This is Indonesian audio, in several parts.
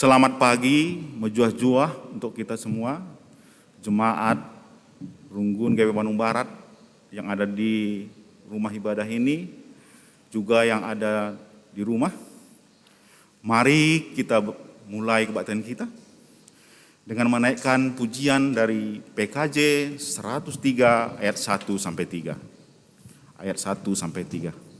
Selamat pagi, mejuah-juah untuk kita semua, jemaat Runggun GBK Bandung Barat yang ada di rumah ibadah ini, juga yang ada di rumah. Mari kita mulai kebaktian kita dengan menaikkan pujian dari PKJ 103 ayat 1 sampai 3. Ayat 1 sampai 3.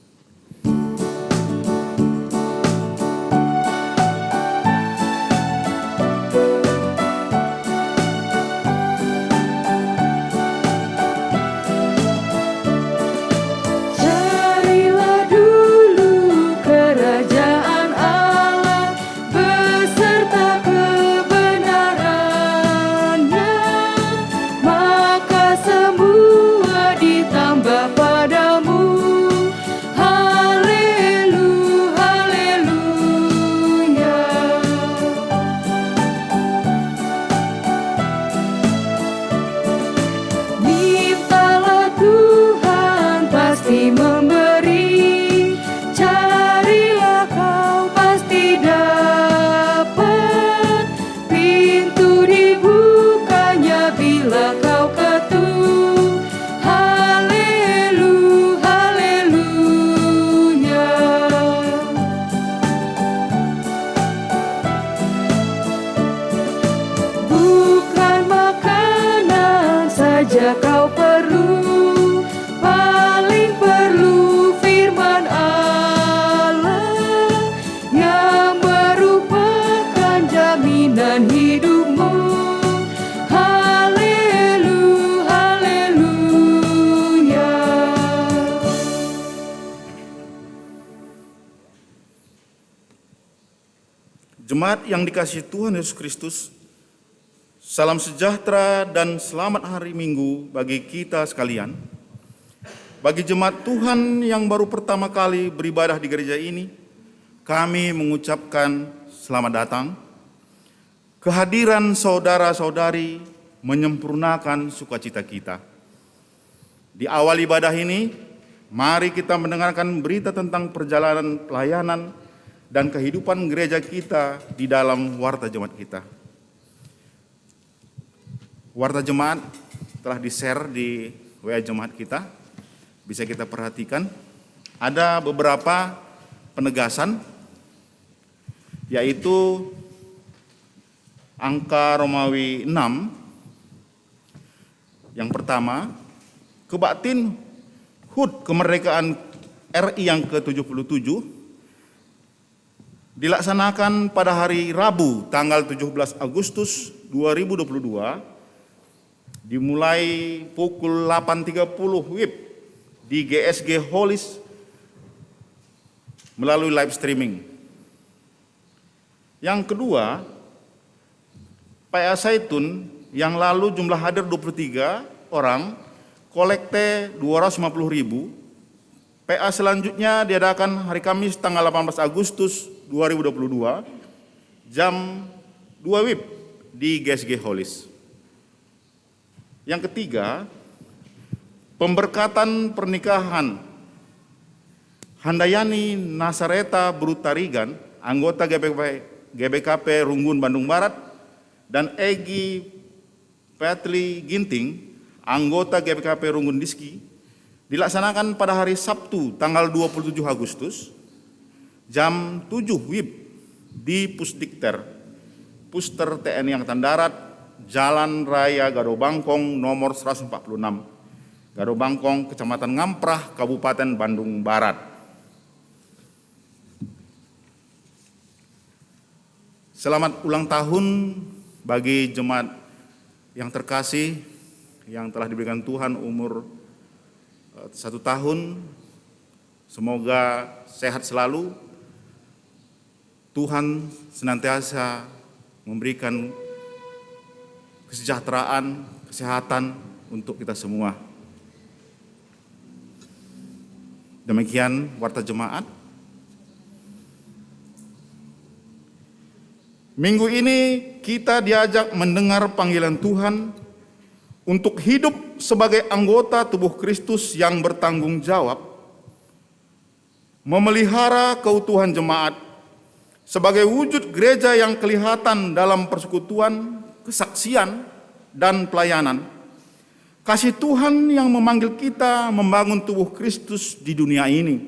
Jemaat yang dikasihi Tuhan Yesus Kristus, salam sejahtera dan selamat hari Minggu bagi kita sekalian. Bagi jemaat Tuhan yang baru pertama kali beribadah di gereja ini, kami mengucapkan selamat datang. Kehadiran saudara-saudari menyempurnakan sukacita kita. Di awal ibadah ini, mari kita mendengarkan berita tentang perjalanan pelayanan dan kehidupan gereja kita di dalam warta jemaat kita. Warta jemaat telah di-share di WA jemaat kita. Bisa kita perhatikan. Ada beberapa penegasan, yaitu angka Romawi 6. Yang pertama, kebaktian HUT kemerdekaan RI yang ke-77 dilaksanakan pada hari Rabu tanggal 17 Agustus 2022 dimulai pukul 8.30 WIB di GSG Holis melalui live streaming. Yang kedua, PA Zaitun yang lalu jumlah hadir 23 orang, kolekte 250.000. PA selanjutnya diadakan hari Kamis tanggal 18 Agustus 2022 jam 2 WIB di GSG Holis. Yang ketiga, pemberkatan pernikahan Handayani Nasareta Brutarigan, anggota GBKP Runggun Bandung Barat, dan Egi Petli Ginting, anggota GBKP Runggun Diski, dilaksanakan pada hari Sabtu tanggal 27 Agustus jam 7 WIB di Pusdikter, Puster TNI Angkatan Darat, Jalan Raya Gado Bangkong nomor 146, Gado Bangkong, Kecamatan Ngamprah, Kabupaten Bandung Barat. Selamat ulang tahun bagi jemaat yang terkasih yang telah diberikan Tuhan umur 1 tahun. Semoga sehat selalu. Tuhan senantiasa memberikan kesejahteraan, kesehatan untuk kita semua. Demikian warta jemaat. Minggu ini kita diajak mendengar panggilan Tuhan untuk hidup sebagai anggota tubuh Kristus yang bertanggung jawab, memelihara keutuhan jemaat, sebagai wujud gereja yang kelihatan dalam persekutuan, kesaksian, dan pelayanan. Kasih Tuhan yang memanggil kita membangun tubuh Kristus di dunia ini.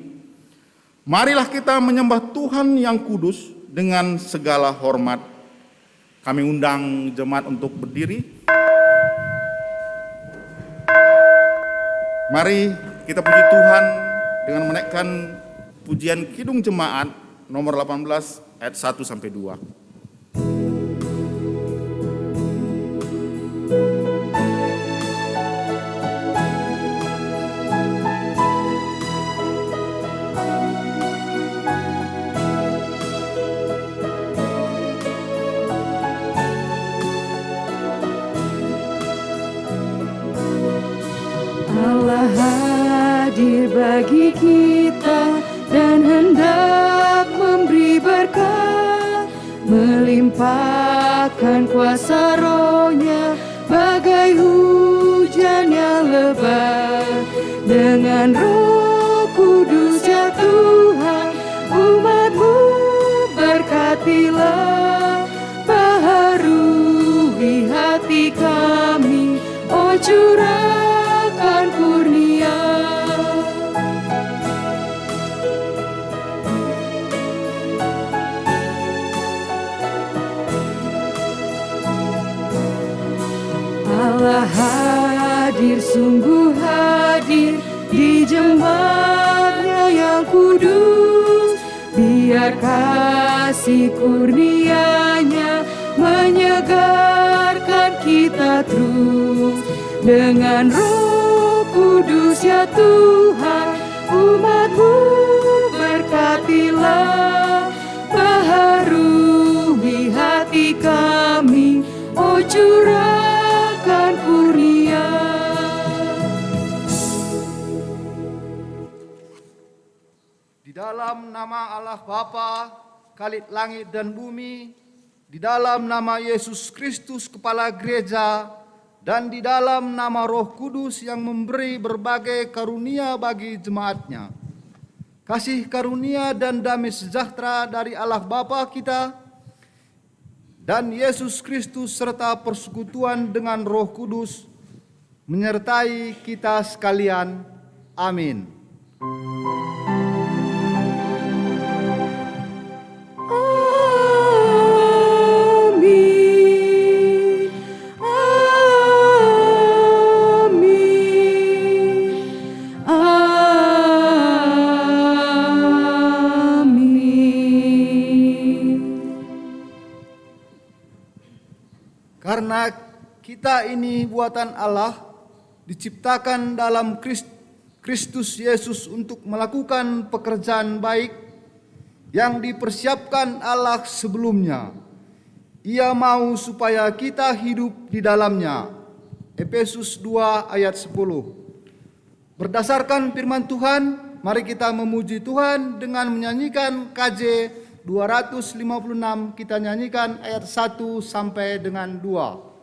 Marilah kita menyembah Tuhan yang kudus dengan segala hormat. Kami undang jemaat untuk berdiri. Mari kita puji Tuhan dengan menaikkan pujian Kidung Jemaat nomor 18 ayat 1 sampai 2. Allah hadir bagi kita dan hendak memberi berkat, melimpahkan kuasa Roh-Nya bagai hujan yang lebat. Dengan Roh Kudus ya Tuhan, umat-Mu berkatilah, baharui hati kami, oh curahkan kurnia. Allah hadir, sungguh hadir di jemaat-Nya yang kudus. Biar kasih kurnia-Nya menyegarkan kita terus. Dengan Roh Kudus ya Tuhan, umat-Mu berkatilah, baharui hati kami, oh curahkan kurnia. Di dalam nama Allah Bapa, Khalid langit dan bumi, di dalam nama Yesus Kristus Kepala Gereja, dan di dalam nama Roh Kudus yang memberi berbagai karunia bagi jemaat-Nya. Kasih karunia dan damai sejahtera dari Allah Bapa kita dan Yesus Kristus serta persekutuan dengan Roh Kudus menyertai kita sekalian. Amin. Karena kita ini buatan Allah, diciptakan dalam Kristus Yesus untuk melakukan pekerjaan baik yang dipersiapkan Allah sebelumnya. Ia mau supaya kita hidup di dalamnya. Efesus 2 ayat 10. Berdasarkan firman Tuhan, mari kita memuji Tuhan dengan menyanyikan KJ 256, kita nyanyikan ayat 1 sampai dengan 2.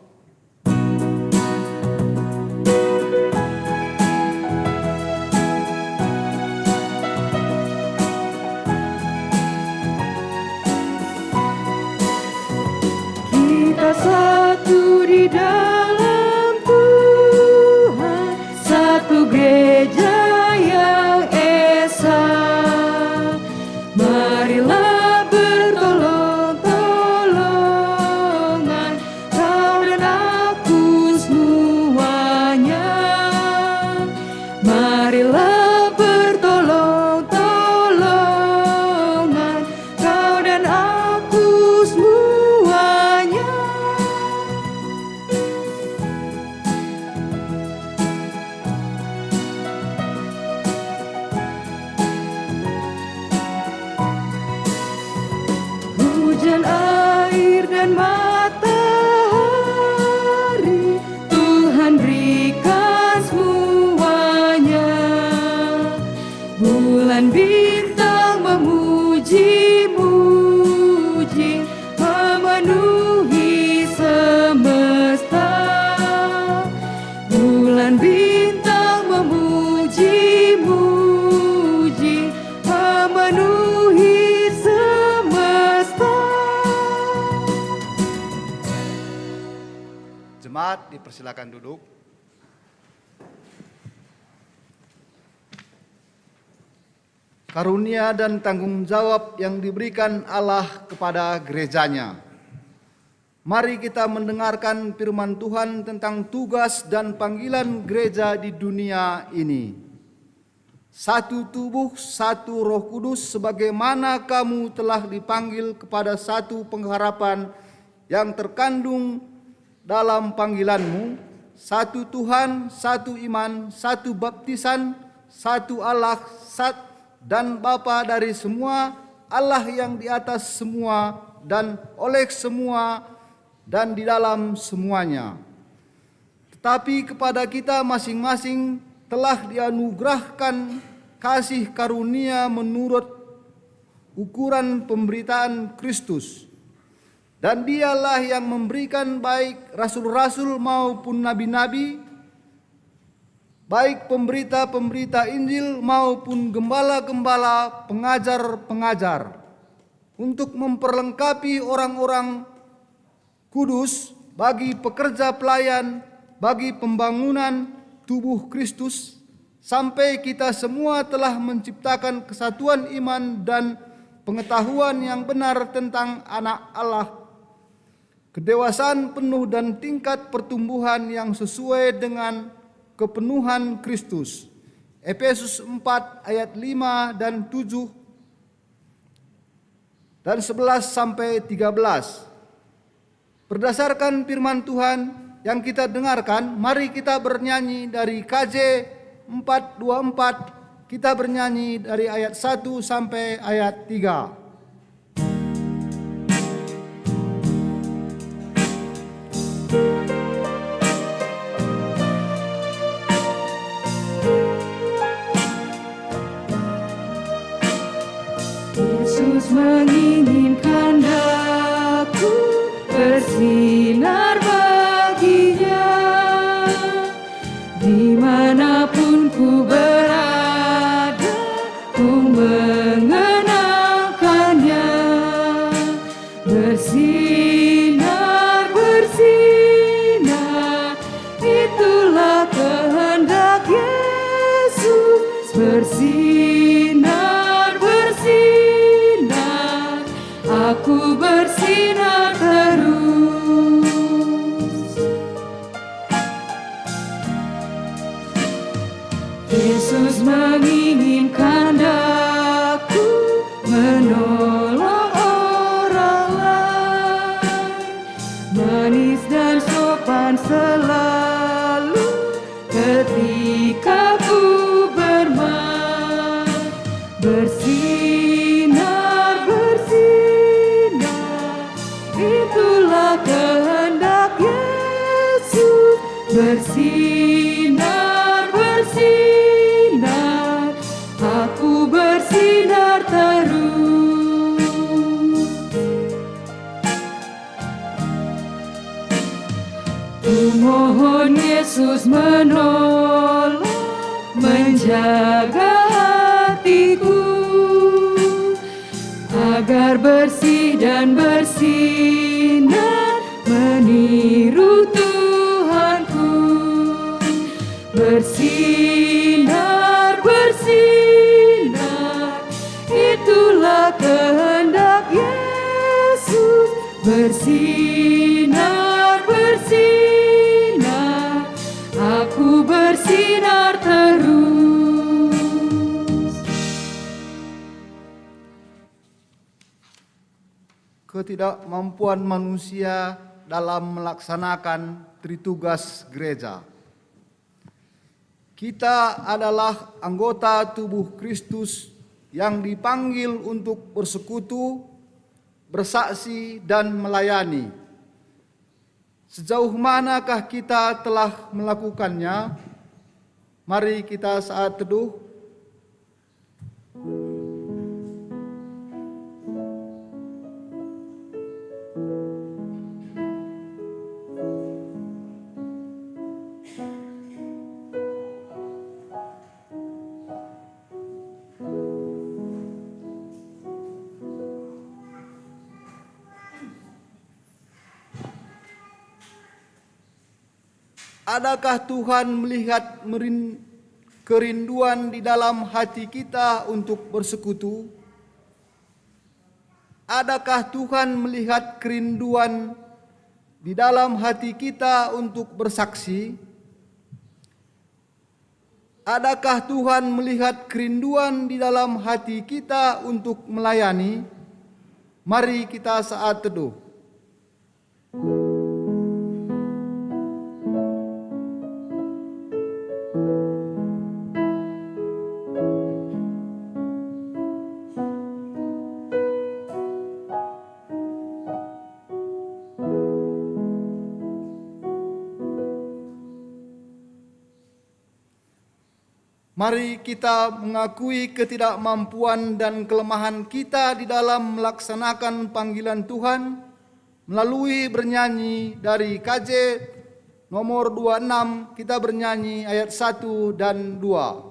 Kita satu di dalam Tuhan, satu gereja yang esa. Marilah bertolong-tolongan, kau dan aku semuanya. Marilah bertolong-tolongan, kau dan aku semuanya. Jemaat dipersilakan duduk. Karunia dan tanggung jawab yang diberikan Allah kepada gerejanya. Mari kita mendengarkan firman Tuhan tentang tugas dan panggilan gereja di dunia ini. Satu tubuh, satu Roh Kudus, sebagaimana kamu telah dipanggil kepada satu pengharapan yang terkandung dalam panggilanmu, satu Tuhan, satu iman, satu baptisan, satu Allah, dan Bapa dari semua, Allah yang di atas semua dan oleh semua dan di dalam semuanya. Tetapi kepada kita masing-masing telah dianugerahkan kasih karunia menurut ukuran pemberitaan Kristus. Dan dialah yang memberikan baik rasul-rasul maupun nabi-nabi, baik pemberita-pemberita Injil maupun gembala-gembala, pengajar-pengajar, untuk memperlengkapi orang-orang kudus bagi pekerja pelayan, bagi pembangunan tubuh Kristus, sampai kita semua telah menciptakan kesatuan iman dan pengetahuan yang benar tentang Anak Allah, kedewasaan penuh dan tingkat pertumbuhan yang sesuai dengan kepenuhan Kristus. Efesus 4 ayat 5 dan 7 dan 11 sampai 13. Berdasarkan firman Tuhan yang kita dengarkan, mari kita bernyanyi dari KJ 424. Kita bernyanyi dari ayat 1 sampai ayat 3. Yesus menginginkan daku bersinar baginya, dimanapun ku berada, ku mengenangkannya. Bersinar, bersinar, itulah kehendak Yesus. Bersinar, bersinar, aku bersinar terus. Yesus menginginkan aku menolong orang lain, manis dan sopan selalu ketika ku bermain. Bersinar, bersinar, itulah kehendak Yesus. Bersinar, bersinar, aku bersinar terus. Ku mohon Yesus menolong, menjaga hatiku agar bersih dan bersinar, meniru Tuhanku. Bersinar, bersinar, itulah kehendak Yesus. Bersinar, bersinar, aku bersinar terus. Ketidakmampuan manusia dalam melaksanakan tritugas gereja. Kita adalah anggota tubuh Kristus yang dipanggil untuk bersekutu, bersaksi, dan melayani. Sejauh manakah kita telah melakukannya? Mari kita saat teduh Adakah Tuhan melihat kerinduan di dalam hati kita untuk bersekutu? Adakah Tuhan melihat kerinduan di dalam hati kita untuk bersaksi? Adakah Tuhan melihat kerinduan di dalam hati kita untuk melayani? Mari kita saat teduh. Mari kita mengakui ketidakmampuan dan kelemahan kita di dalam melaksanakan panggilan Tuhan melalui bernyanyi dari KJ nomor 26, kita bernyanyi ayat 1 dan 2.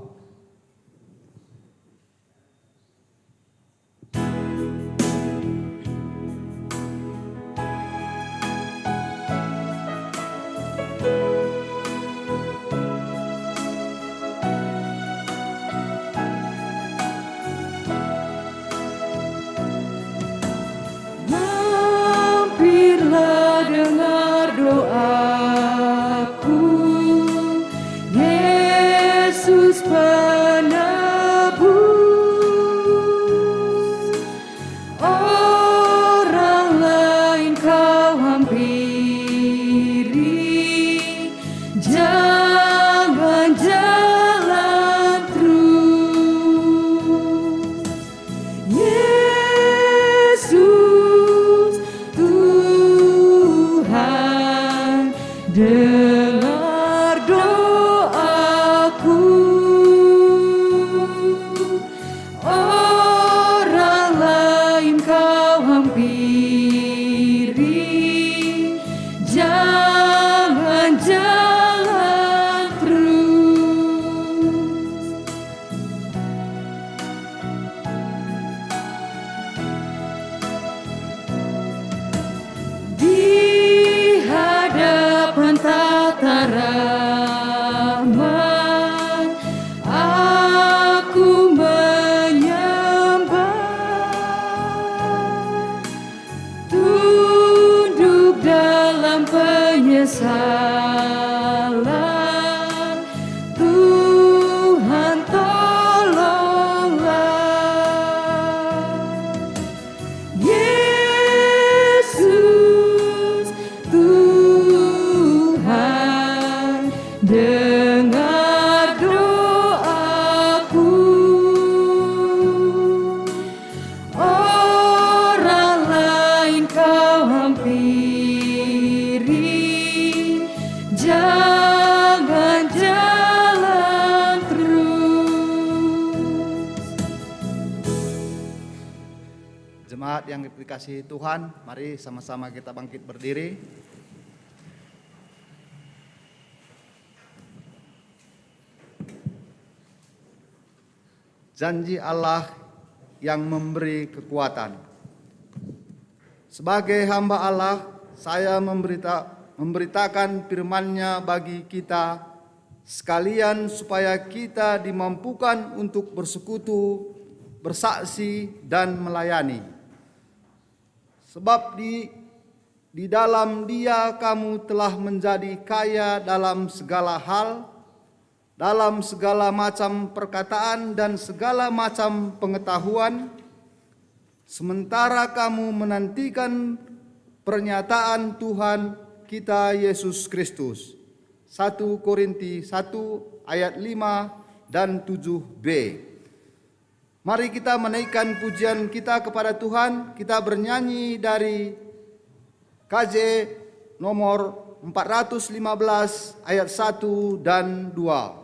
Jemaat yang dikasihi Tuhan, mari sama-sama kita bangkit berdiri. Janji Allah yang memberi kekuatan. Sebagai hamba Allah, saya memberitakan firman-Nya bagi kita sekalian supaya kita dimampukan untuk bersekutu, bersaksi, dan melayani. Sebab di dalam Dia kamu telah menjadi kaya dalam segala hal, dalam segala macam perkataan dan segala macam pengetahuan, sementara kamu menantikan pernyataan Tuhan kita Yesus Kristus. 1 Korinti 1 ayat 5 dan 7b. Mari kita menaikkan pujian kita kepada Tuhan. Kita bernyanyi dari KJ nomor 415 ayat 1 dan 2.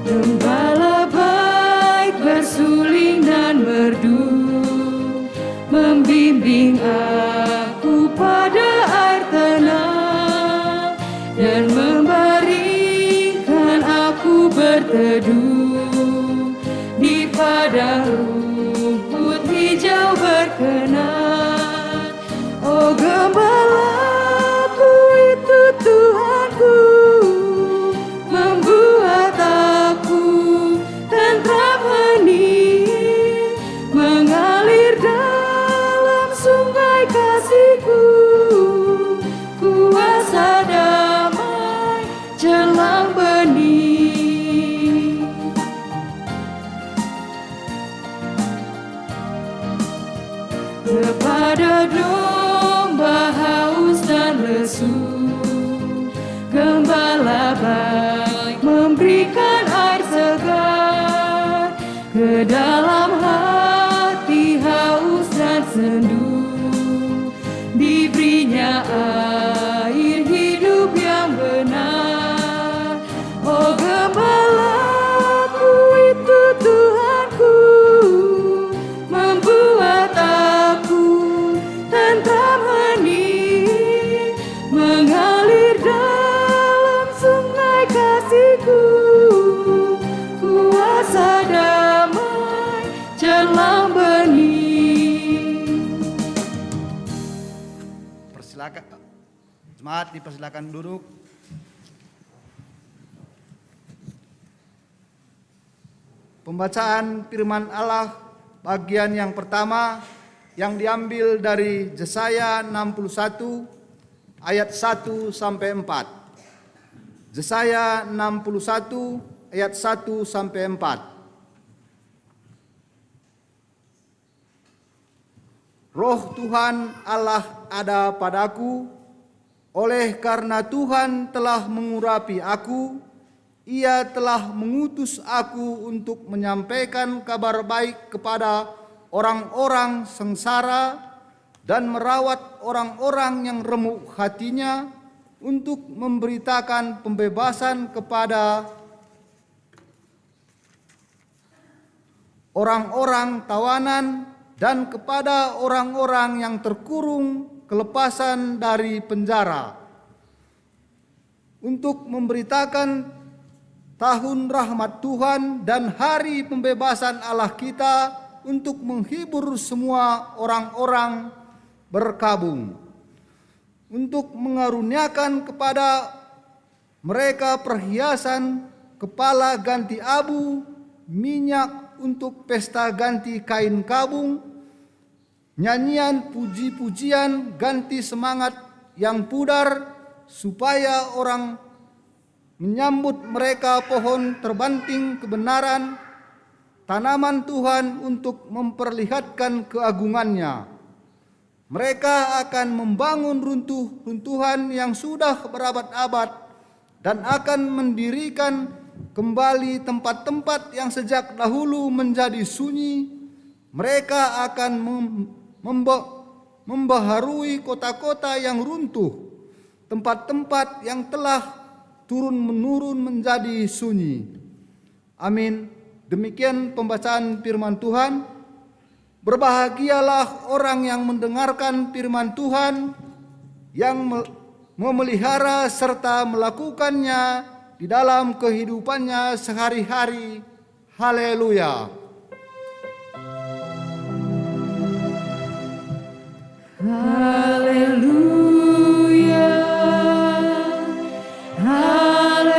Gembala baik bersuling dan merdu, membimbing aku pada air tenang dan membaringkan aku padang rumput hijau berkenan. Oh gembalaku itu Tuhanku, membuat aku tentram hening, mengalir dalam sungai kasih-Ku, kuasa damai jelang bening. Kepada domba haus dan lesu, gembala baik memberikan air segar. Ke dalam hati haus dan sendu, diberinya air hidup yang benar. Oh gembalaku itu Tuhanku, membuat aku tentram hening, mengalir dalam sungai kasih-Ku, kuasa damai jelang bening. Persilakan, jemaat dipersilakan duduk. Pembacaan firman Allah bagian yang pertama yang diambil dari Yesaya 61 ayat 1 sampai 4. Yesaya 61 ayat 1 sampai 4. Roh Tuhan Allah ada padaku, oleh karena Tuhan telah mengurapi aku, Ia telah mengutus aku untuk menyampaikan kabar baik kepada orang-orang sengsara dan merawat orang-orang yang remuk hatinya, untuk memberitakan pembebasan kepada orang-orang tawanan dan kepada orang-orang yang terkurung kelepasan dari penjara, untuk memberitakan tahun rahmat Tuhan dan hari pembebasan Allah kita, untuk menghibur semua orang-orang berkabung, untuk mengaruniakan kepada mereka perhiasan kepala ganti abu, minyak untuk pesta ganti kain kabung, nyanyian puji-pujian ganti semangat yang pudar, supaya orang menyambut mereka pohon terbanting kebenaran, tanaman Tuhan untuk memperlihatkan keagungannya. Mereka akan membangun runtuhan yang sudah berabad-abad dan akan mendirikan kembali tempat-tempat yang sejak dahulu menjadi sunyi. Mereka akan membaharui kota-kota yang runtuh, tempat-tempat yang telah turun-menurun menjadi sunyi. Amin. Demikian pembacaan firman Tuhan. Berbahagialah orang yang mendengarkan firman Tuhan, yang memelihara serta melakukannya di dalam kehidupannya sehari-hari. Haleluya. Haleluya, haleluya, haleluya.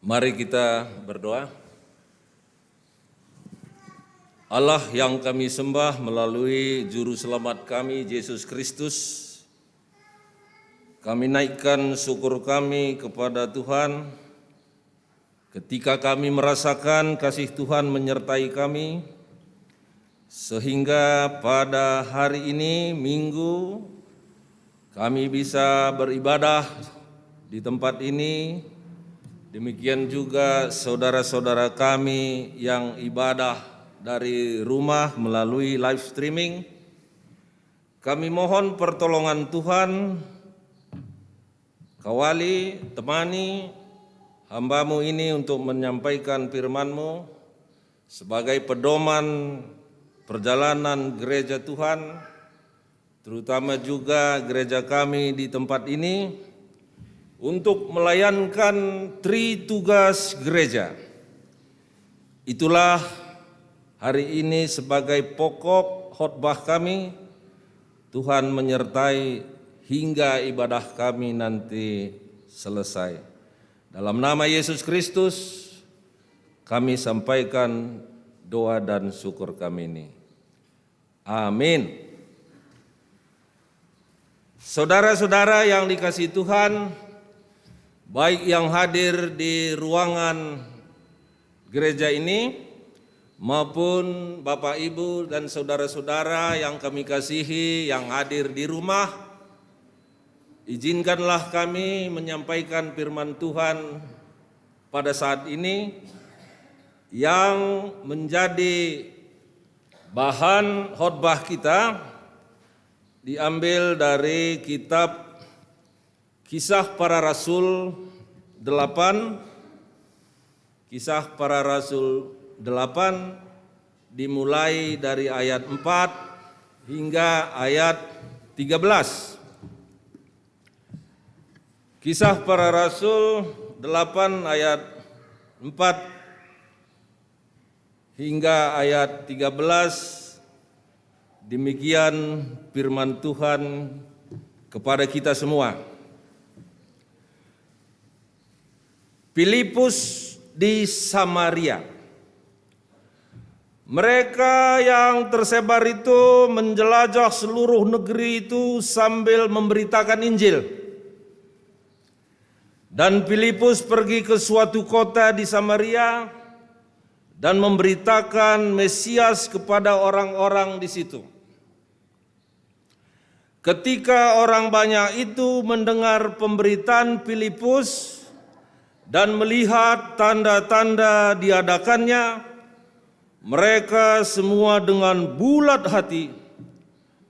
Mari kita berdoa. Allah yang kami sembah melalui Juru Selamat kami, Yesus Kristus, kami naikkan syukur kami kepada Tuhan ketika kami merasakan kasih Tuhan menyertai kami, sehingga pada hari ini, Minggu, kami bisa beribadah di tempat ini. Demikian juga saudara-saudara kami yang ibadah dari rumah melalui live streaming. Kami mohon pertolongan Tuhan, kawali, temani hamba-Mu ini untuk menyampaikan firman-Mu sebagai pedoman perjalanan gereja Tuhan, terutama juga gereja kami di tempat ini, untuk melayankan tritugas gereja. Itulah hari ini sebagai pokok khotbah kami. Tuhan menyertai hingga ibadah kami nanti selesai. Dalam nama Yesus Kristus kami sampaikan doa dan syukur kami ini. Amin. Saudara-saudara yang dikasihi Tuhan, baik yang hadir di ruangan gereja ini maupun Bapak Ibu dan saudara-saudara yang kami kasihi yang hadir di rumah, izinkanlah kami menyampaikan firman Tuhan pada saat ini yang menjadi bahan khotbah kita diambil dari kitab Kisah Para Rasul 8, Kisah Para Rasul 8 dimulai dari ayat 4 hingga ayat 13. Kisah Para Rasul 8 ayat 4 hingga ayat 13. Demikian firman Tuhan kepada kita semua. Filipus di Samaria. Mereka yang tersebar itu menjelajah seluruh negeri itu sambil memberitakan Injil. Dan Filipus pergi ke suatu kota di Samaria dan memberitakan Mesias kepada orang-orang di situ. Ketika orang banyak itu mendengar pemberitaan Filipus dan melihat tanda-tanda diadakannya, mereka semua dengan bulat hati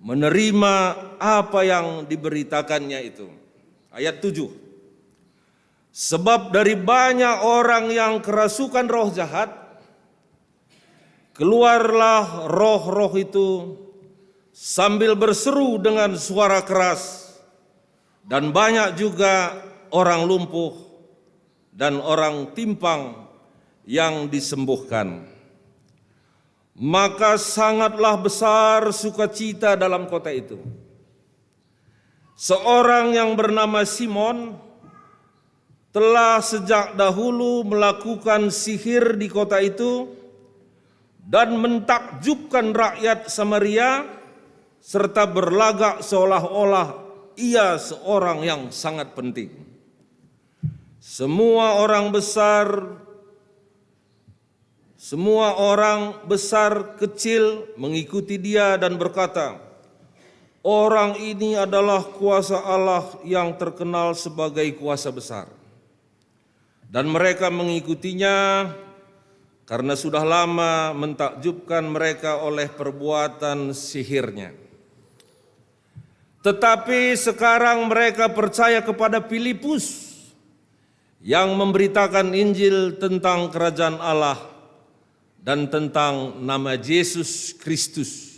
menerima apa yang diberitakannya itu. Ayat 7. Sebab dari banyak orang yang kerasukan roh jahat, keluarlah roh-roh itu sambil berseru dengan suara keras, dan banyak juga orang lumpuh dan orang timpang yang disembuhkan. Maka sangatlah besar sukacita dalam kota itu. Seorang yang bernama Simon telah sejak dahulu melakukan sihir di kota itu dan mentakjubkan rakyat Samaria, serta berlagak seolah-olah ia seorang yang sangat penting. Semua orang besar kecil mengikuti dia dan berkata, orang ini adalah kuasa Allah yang terkenal sebagai kuasa besar. Dan mereka mengikutinya karena sudah lama mentakjubkan mereka oleh perbuatan sihirnya. Tetapi sekarang mereka percaya kepada Filipus yang memberitakan Injil tentang kerajaan Allah dan tentang nama Yesus Kristus.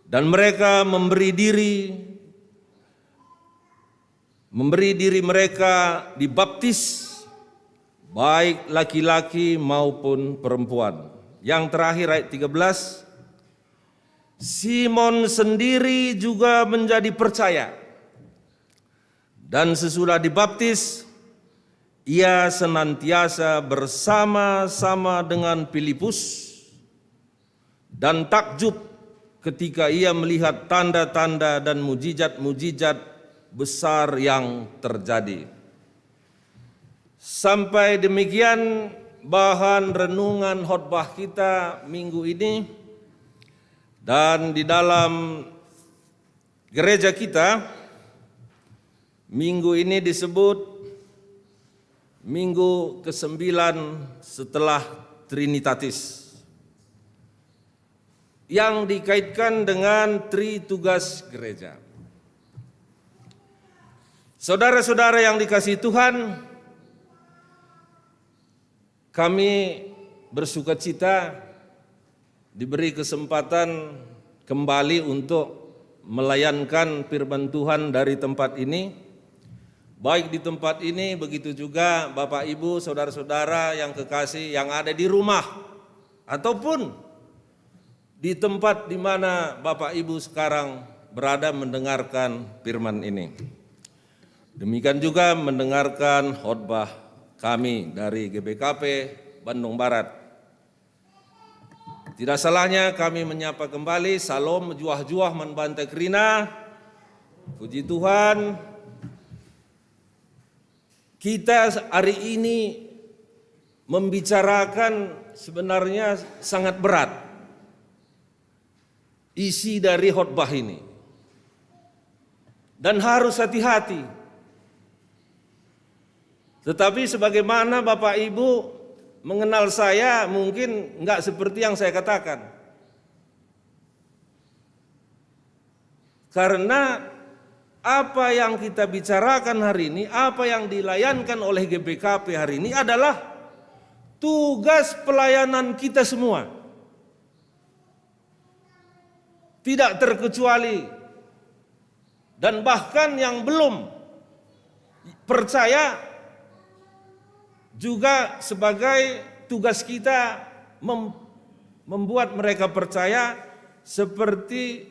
Dan mereka memberi diri mereka dibaptis, baik laki-laki maupun perempuan. Yang terakhir ayat 13, Simon sendiri juga menjadi percaya. Dan sesudah dibaptis, ia senantiasa bersama-sama dengan Filipus dan takjub ketika ia melihat tanda-tanda dan mujizat-mujizat besar yang terjadi. Sampai demikian bahan renungan khotbah kita minggu ini. Dan di dalam gereja kita, minggu ini disebut minggu ke-9 setelah Trinitatis, yang dikaitkan dengan tritugas gereja. Saudara-saudara yang dikasihi Tuhan, kami bersukacita diberi kesempatan kembali untuk melayankan firman Tuhan dari tempat ini. Baik di tempat ini, begitu juga Bapak Ibu, saudara-saudara yang kekasih yang ada di rumah ataupun di tempat di mana Bapak Ibu sekarang berada mendengarkan firman ini. Demikian juga mendengarkan khotbah kami dari GBKP Bandung Barat. Tidak salahnya kami menyapa kembali, salam juah-juah manbante krina. Puji Tuhan, kita hari ini membicarakan sebenarnya sangat berat isi dari khotbah ini. Dan harus hati-hati. Tetapi sebagaimana Bapak Ibu mengenal saya, mungkin enggak seperti yang saya katakan. Karena apa yang kita bicarakan hari ini, apa yang dilayankan oleh GBKP hari ini adalah tugas pelayanan kita semua. Tidak terkecuali. Dan bahkan yang belum percaya juga sebagai tugas kita membuat mereka percaya seperti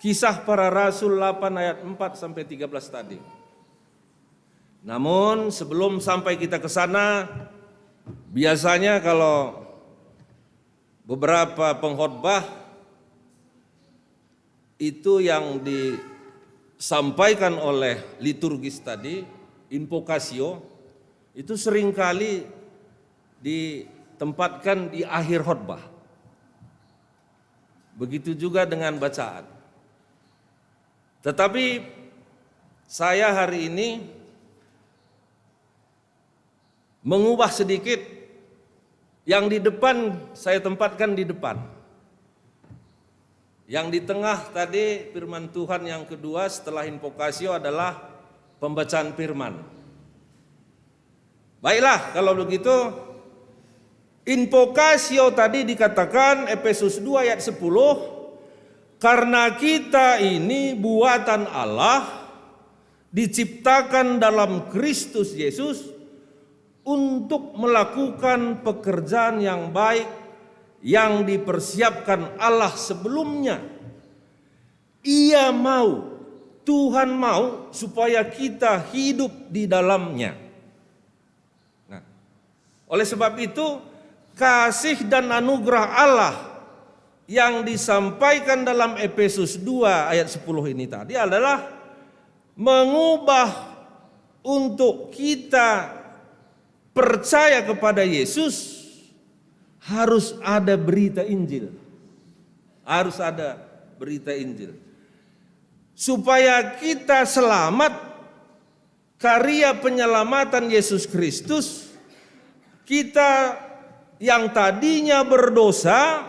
Kisah Para Rasul 8 ayat 4 sampai 13 tadi. Namun sebelum sampai kita ke sana, biasanya kalau beberapa pengkhotbah itu yang disampaikan oleh liturgis tadi, invokasio, itu seringkali ditempatkan di akhir khotbah. Begitu juga dengan bacaan. Tetapi saya hari ini mengubah sedikit, yang di depan saya tempatkan di depan. Yang di tengah tadi firman Tuhan yang kedua setelah invokasio adalah pembacaan firman. Baiklah, kalau begitu invokasio tadi dikatakan Efesus 2 ayat 10, karena kita ini buatan Allah, diciptakan dalam Kristus Yesus untuk melakukan pekerjaan yang baik yang dipersiapkan Allah sebelumnya. Ia mau, Tuhan mau supaya kita hidup di dalamnya. Nah, oleh sebab itu kasih dan anugerah Allah yang disampaikan dalam Efesus 2 ayat 10 ini tadi adalah mengubah untuk kita percaya kepada Yesus. Harus ada berita Injil. Harus ada berita Injil. Supaya kita selamat, karya penyelamatan Yesus Kristus, kita yang tadinya berdosa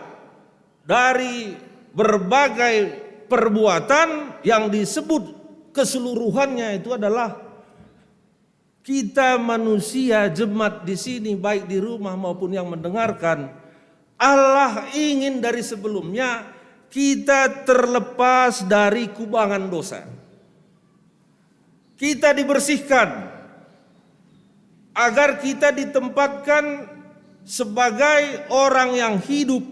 dari berbagai perbuatan yang disebut keseluruhannya itu adalah kita manusia jemaat di sini, baik di rumah maupun yang mendengarkan, Allah ingin dari sebelumnya kita terlepas dari kubangan dosa. Kita dibersihkan agar kita ditempatkan sebagai orang yang hidup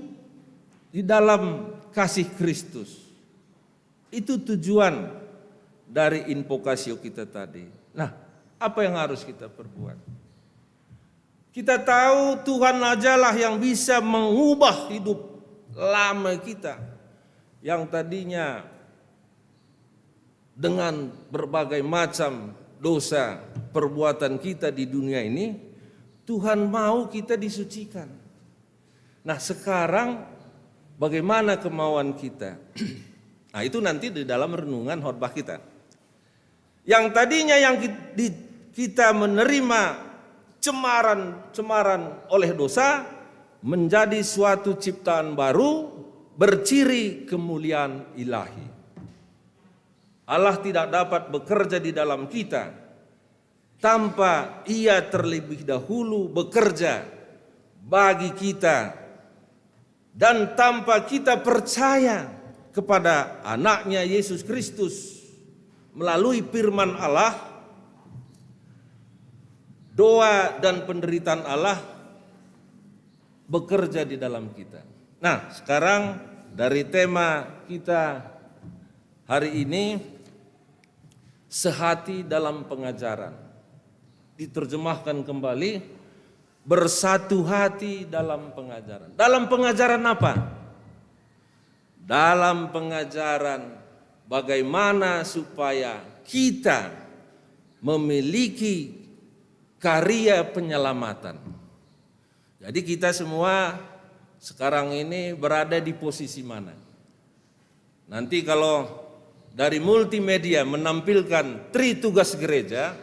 di dalam kasih Kristus. Itu tujuan dari invokasio kita tadi. Nah, apa yang harus kita perbuat? Kita tahu Tuhan ajalah yang bisa mengubah hidup lama kita yang tadinya dengan berbagai macam dosa perbuatan kita di dunia ini. Tuhan mau kita disucikan. Nah, sekarang bagaimana kemauan kita? Nah, itu nanti di dalam renungan khotbah kita. Yang tadinya yang kita menerima cemaran oleh dosa menjadi suatu ciptaan baru berciri kemuliaan ilahi. Allah tidak dapat bekerja di dalam kita tanpa Ia terlebih dahulu bekerja bagi kita dan tanpa kita percaya kepada anaknya Yesus Kristus melalui firman Allah, doa dan penderitaan Allah bekerja di dalam kita. Nah, sekarang dari tema kita hari ini, sehati dalam pengajaran. Diterjemahkan kembali, bersatu hati dalam pengajaran. Dalam pengajaran apa? Dalam pengajaran bagaimana supaya kita memiliki karya penyelamatan. Jadi kita semua sekarang ini berada di posisi mana? Nanti kalau dari multimedia menampilkan tugas gereja,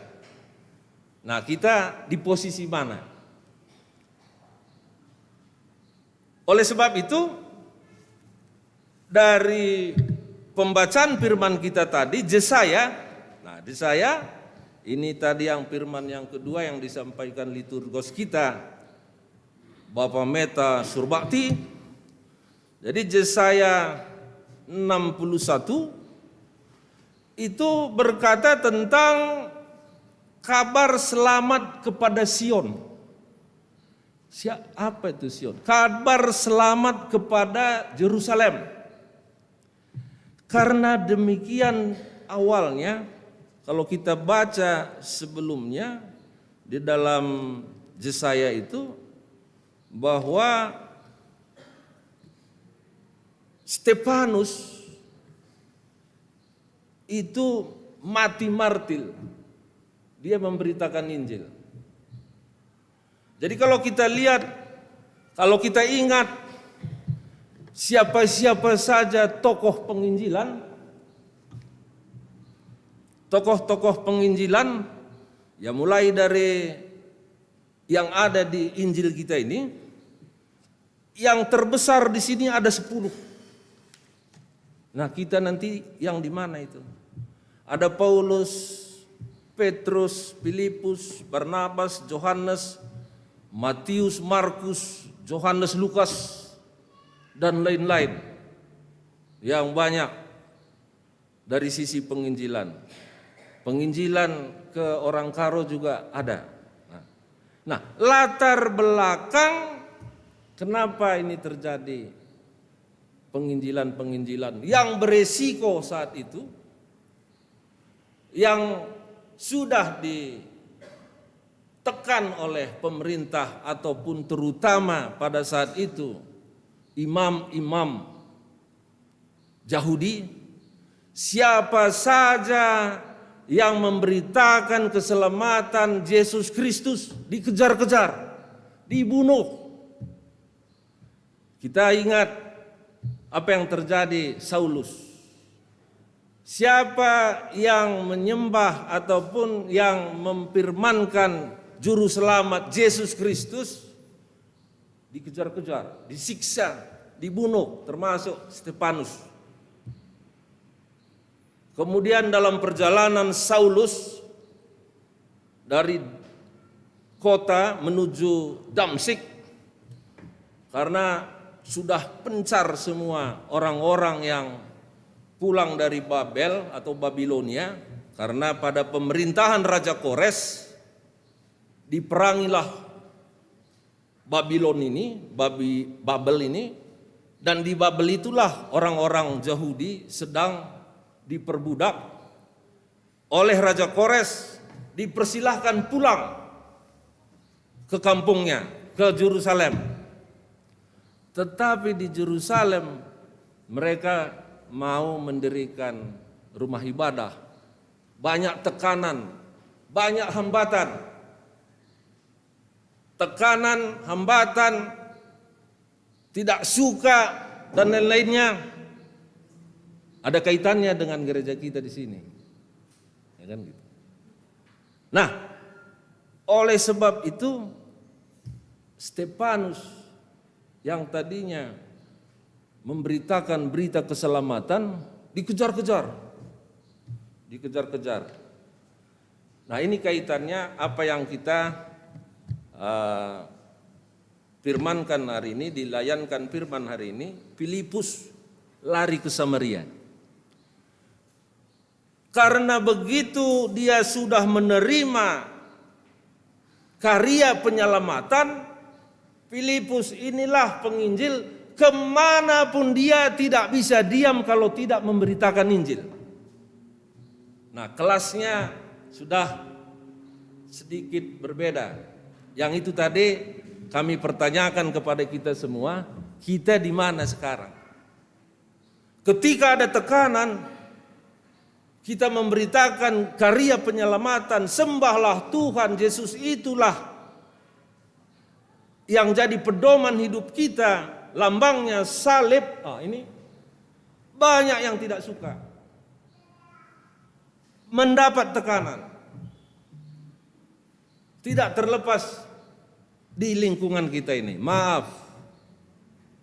nah kita di posisi mana? Oleh sebab itu, dari pembacaan firman kita tadi, Yesaya, nah Yesaya ini tadi yang firman yang kedua yang disampaikan liturgos kita, Bapak Meta Surbakti. Jadi Yesaya 61 itu berkata tentang kabar selamat kepada Sion. Apa itu Sion? Kabar selamat kepada Yerusalem. Karena demikian awalnya, kalau kita baca sebelumnya di dalam Yesaya itu, bahwa Stefanus itu mati martir. Dia memberitakan Injil. Jadi kalau kita lihat, kalau kita ingat siapa-siapa saja tokoh penginjilan, tokoh-tokoh penginjilan, ya mulai dari yang ada di Injil kita ini, yang terbesar di sini ada 10. Nah kita nanti yang di mana itu? Ada Paulus, Petrus, Filipus, Barnabas, Yohanes, Matius, Markus, Yohanes, Lukas, dan lain-lain. Yang banyak dari sisi penginjilan. Penginjilan ke orang karo juga ada. Nah, latar belakang kenapa ini terjadi penginjilan-penginjilan yang beresiko saat itu, yang sudah ditekan oleh pemerintah ataupun terutama pada saat itu imam-imam Yahudi, siapa saja yang memberitakan keselamatan Yesus Kristus dikejar-kejar, dibunuh. Kita ingat apa yang terjadi Saulus. Siapa yang menyembah ataupun yang memfirmankan juru selamat Yesus Kristus dikejar-kejar, disiksa, dibunuh, termasuk Stefanus. Kemudian dalam perjalanan Saulus dari kota menuju Damsyik, karena sudah pencar semua orang-orang yang pulang dari Babel atau Babilonia, karena pada pemerintahan Raja Kores diperangilah Babel ini, dan di Babel itulah orang-orang Yahudi sedang diperbudak oleh Raja Kores, dipersilahkan pulang ke kampungnya, ke Yerusalem. Tetapi di Yerusalem mereka mau mendirikan rumah ibadah. Banyak tekanan, banyak hambatan. Tekanan, hambatan, tidak suka dan lain-lainnya. Ada kaitannya dengan gereja kita di sini. Ya kan gitu. Nah, oleh sebab itu Stefanus yang tadinya memberitakan berita keselamatan dikejar-kejar. dikejar-kejar. Nah, ini kaitannya apa yang kita firmankan hari ini, dilayankan firman hari ini. Filipus lari ke Samaria. Karena begitu dia sudah menerima karya penyelamatan, Filipus inilah penginjil, kemanapun dia tidak bisa diam kalau tidak memberitakan Injil. Nah, kelasnya sudah sedikit berbeda. Yang itu tadi kami pertanyakan kepada kita semua, kita di mana sekarang? Ketika ada tekanan, kita memberitakan karya penyelamatan, sembahlah Tuhan, Yesus itulah yang jadi pedoman hidup kita, lambangnya salib. Ini banyak yang tidak suka, mendapat tekanan. Tidak terlepas di lingkungan kita ini. Maaf,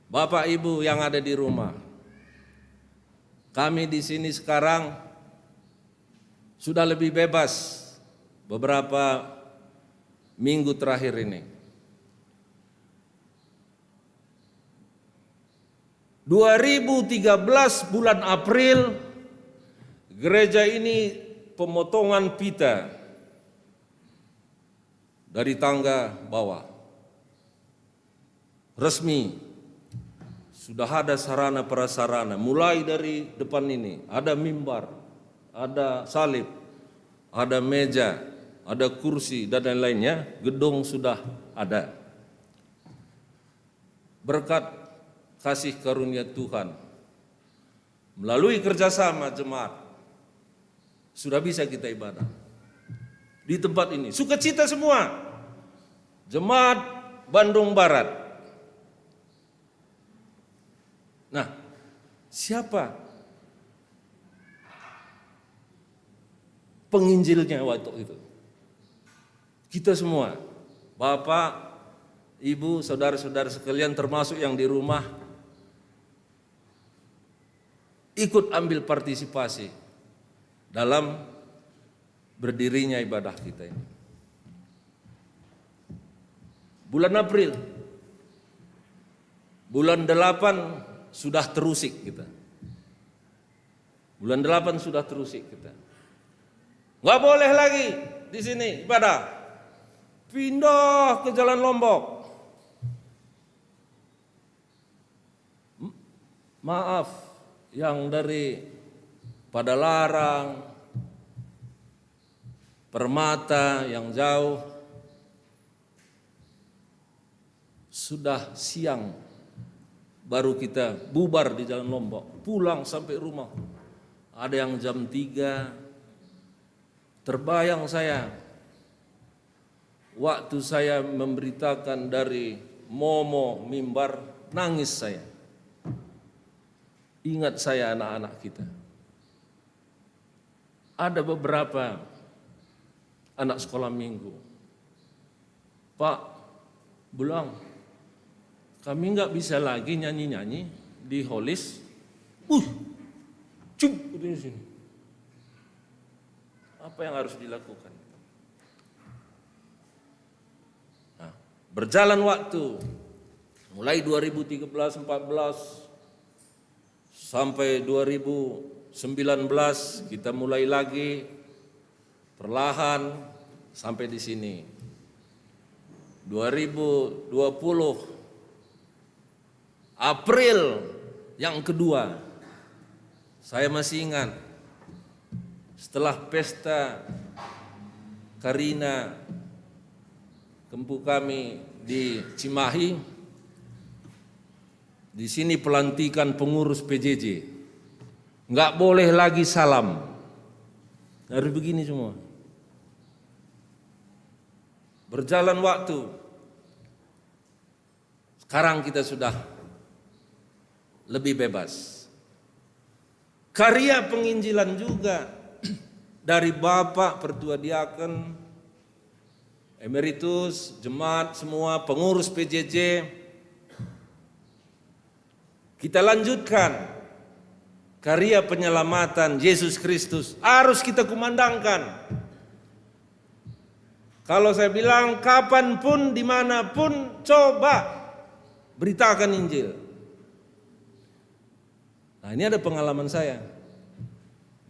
Bapak Ibu yang ada di rumah, kami di sini sekarang sudah lebih bebas beberapa minggu terakhir ini. 2013 bulan April, gereja ini pemotongan pita dari tangga bawah. Resmi, sudah ada sarana prasarana, mulai dari depan ini, ada mimbar, ada salib, ada meja, ada kursi, dan lain-lainnya. Gedung sudah ada. Berkat kasih karunia Tuhan, melalui kerjasama jemaat, sudah bisa kita ibadah di tempat ini. Sukacita semua, jemaat Bandung Barat. Nah, siapa penginjilnya waktu itu? Kita semua, Bapak, Ibu, saudara-saudara sekalian, termasuk yang di rumah, ikut ambil partisipasi dalam berdirinya ibadah kita ini. Bulan April, bulan 8 sudah terusik kita. Bulan 8 sudah terusik kita. Nggak boleh lagi di sini ibadah. Pindah ke Jalan Lombok. Maaf, yang dari Padalarang, Permata yang jauh, sudah siang baru kita bubar di Jalan Lombok, pulang sampai rumah. Ada yang jam 3. Terbayang saya waktu saya memberitakan dari Momo mimbar, nangis saya. Ingat saya anak-anak kita. Ada beberapa anak sekolah minggu, Pak, Bulang, kami nggak bisa lagi nyanyi-nyanyi di Holis. Cup di sini. Apa yang harus dilakukan? Nah, berjalan waktu, mulai 2013-14 sampai 2019 kita mulai lagi perlahan sampai di sini. 2020 April yang kedua, saya masih ingat setelah pesta Karina Kempu kami di Cimahi, di sini pelantikan pengurus PJJ, nggak boleh lagi salam, harus begini semua. Berjalan waktu, sekarang kita sudah lebih bebas. Karya penginjilan juga dari Bapak Pertua Diaken, Emeritus, jemaat semua, pengurus PJJ, kita lanjutkan karya penyelamatan Yesus Kristus harus kita kumandangkan. Kalau saya bilang kapanpun, dimanapun, coba beritakan Injil. Nah, ini ada pengalaman saya.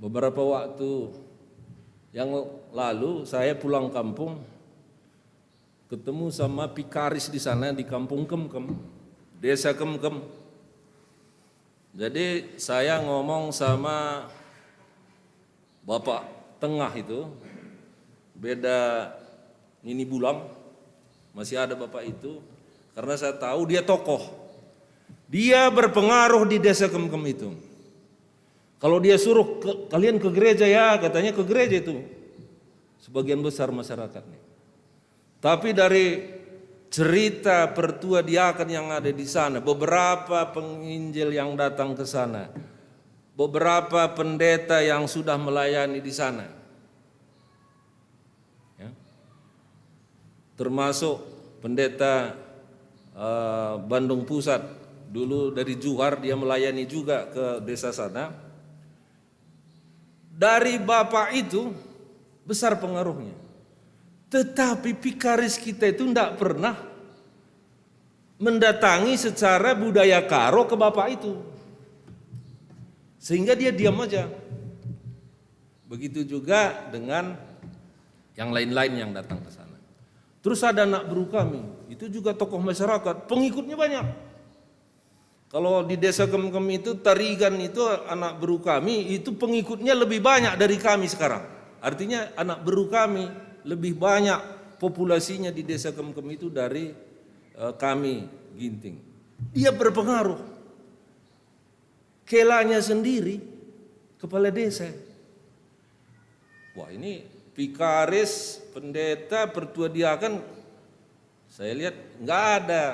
Beberapa waktu yang lalu saya pulang kampung, ketemu sama pikaris di sana di kampung Kemkem, desa Kemkem. Jadi saya ngomong sama bapak tengah itu, beda ini bulan, masih ada bapak itu, karena saya tahu dia tokoh. Dia berpengaruh di desa Kemkem itu. Kalau dia suruh kalian ke gereja, ya katanya ke gereja itu sebagian besar masyarakatnya. Tapi dari cerita pertua diaken yang ada di sana, beberapa penginjil yang datang ke sana, beberapa pendeta yang sudah melayani di sana, ya, termasuk pendeta Bandung Pusat, dulu dari Juhar dia melayani juga ke desa sana. Dari bapak itu besar pengaruhnya. Tetapi pikaris kita itu tidak pernah mendatangi secara budaya karo ke bapak itu. Sehingga dia diam aja. Begitu juga dengan yang lain-lain yang datang ke sana. Terus ada anak beru kami, itu juga tokoh masyarakat, pengikutnya banyak. Kalau di desa Kemkem itu, Tarigan itu anak beru kami, itu pengikutnya lebih banyak dari kami sekarang. Artinya anak beru kami lebih banyak populasinya di desa Kemkem itu dari kami Ginting. Dia berpengaruh. Kelanya sendiri kepala desa. Wah, ini pikaris, pendeta, pertua diaken, saya lihat nggak ada.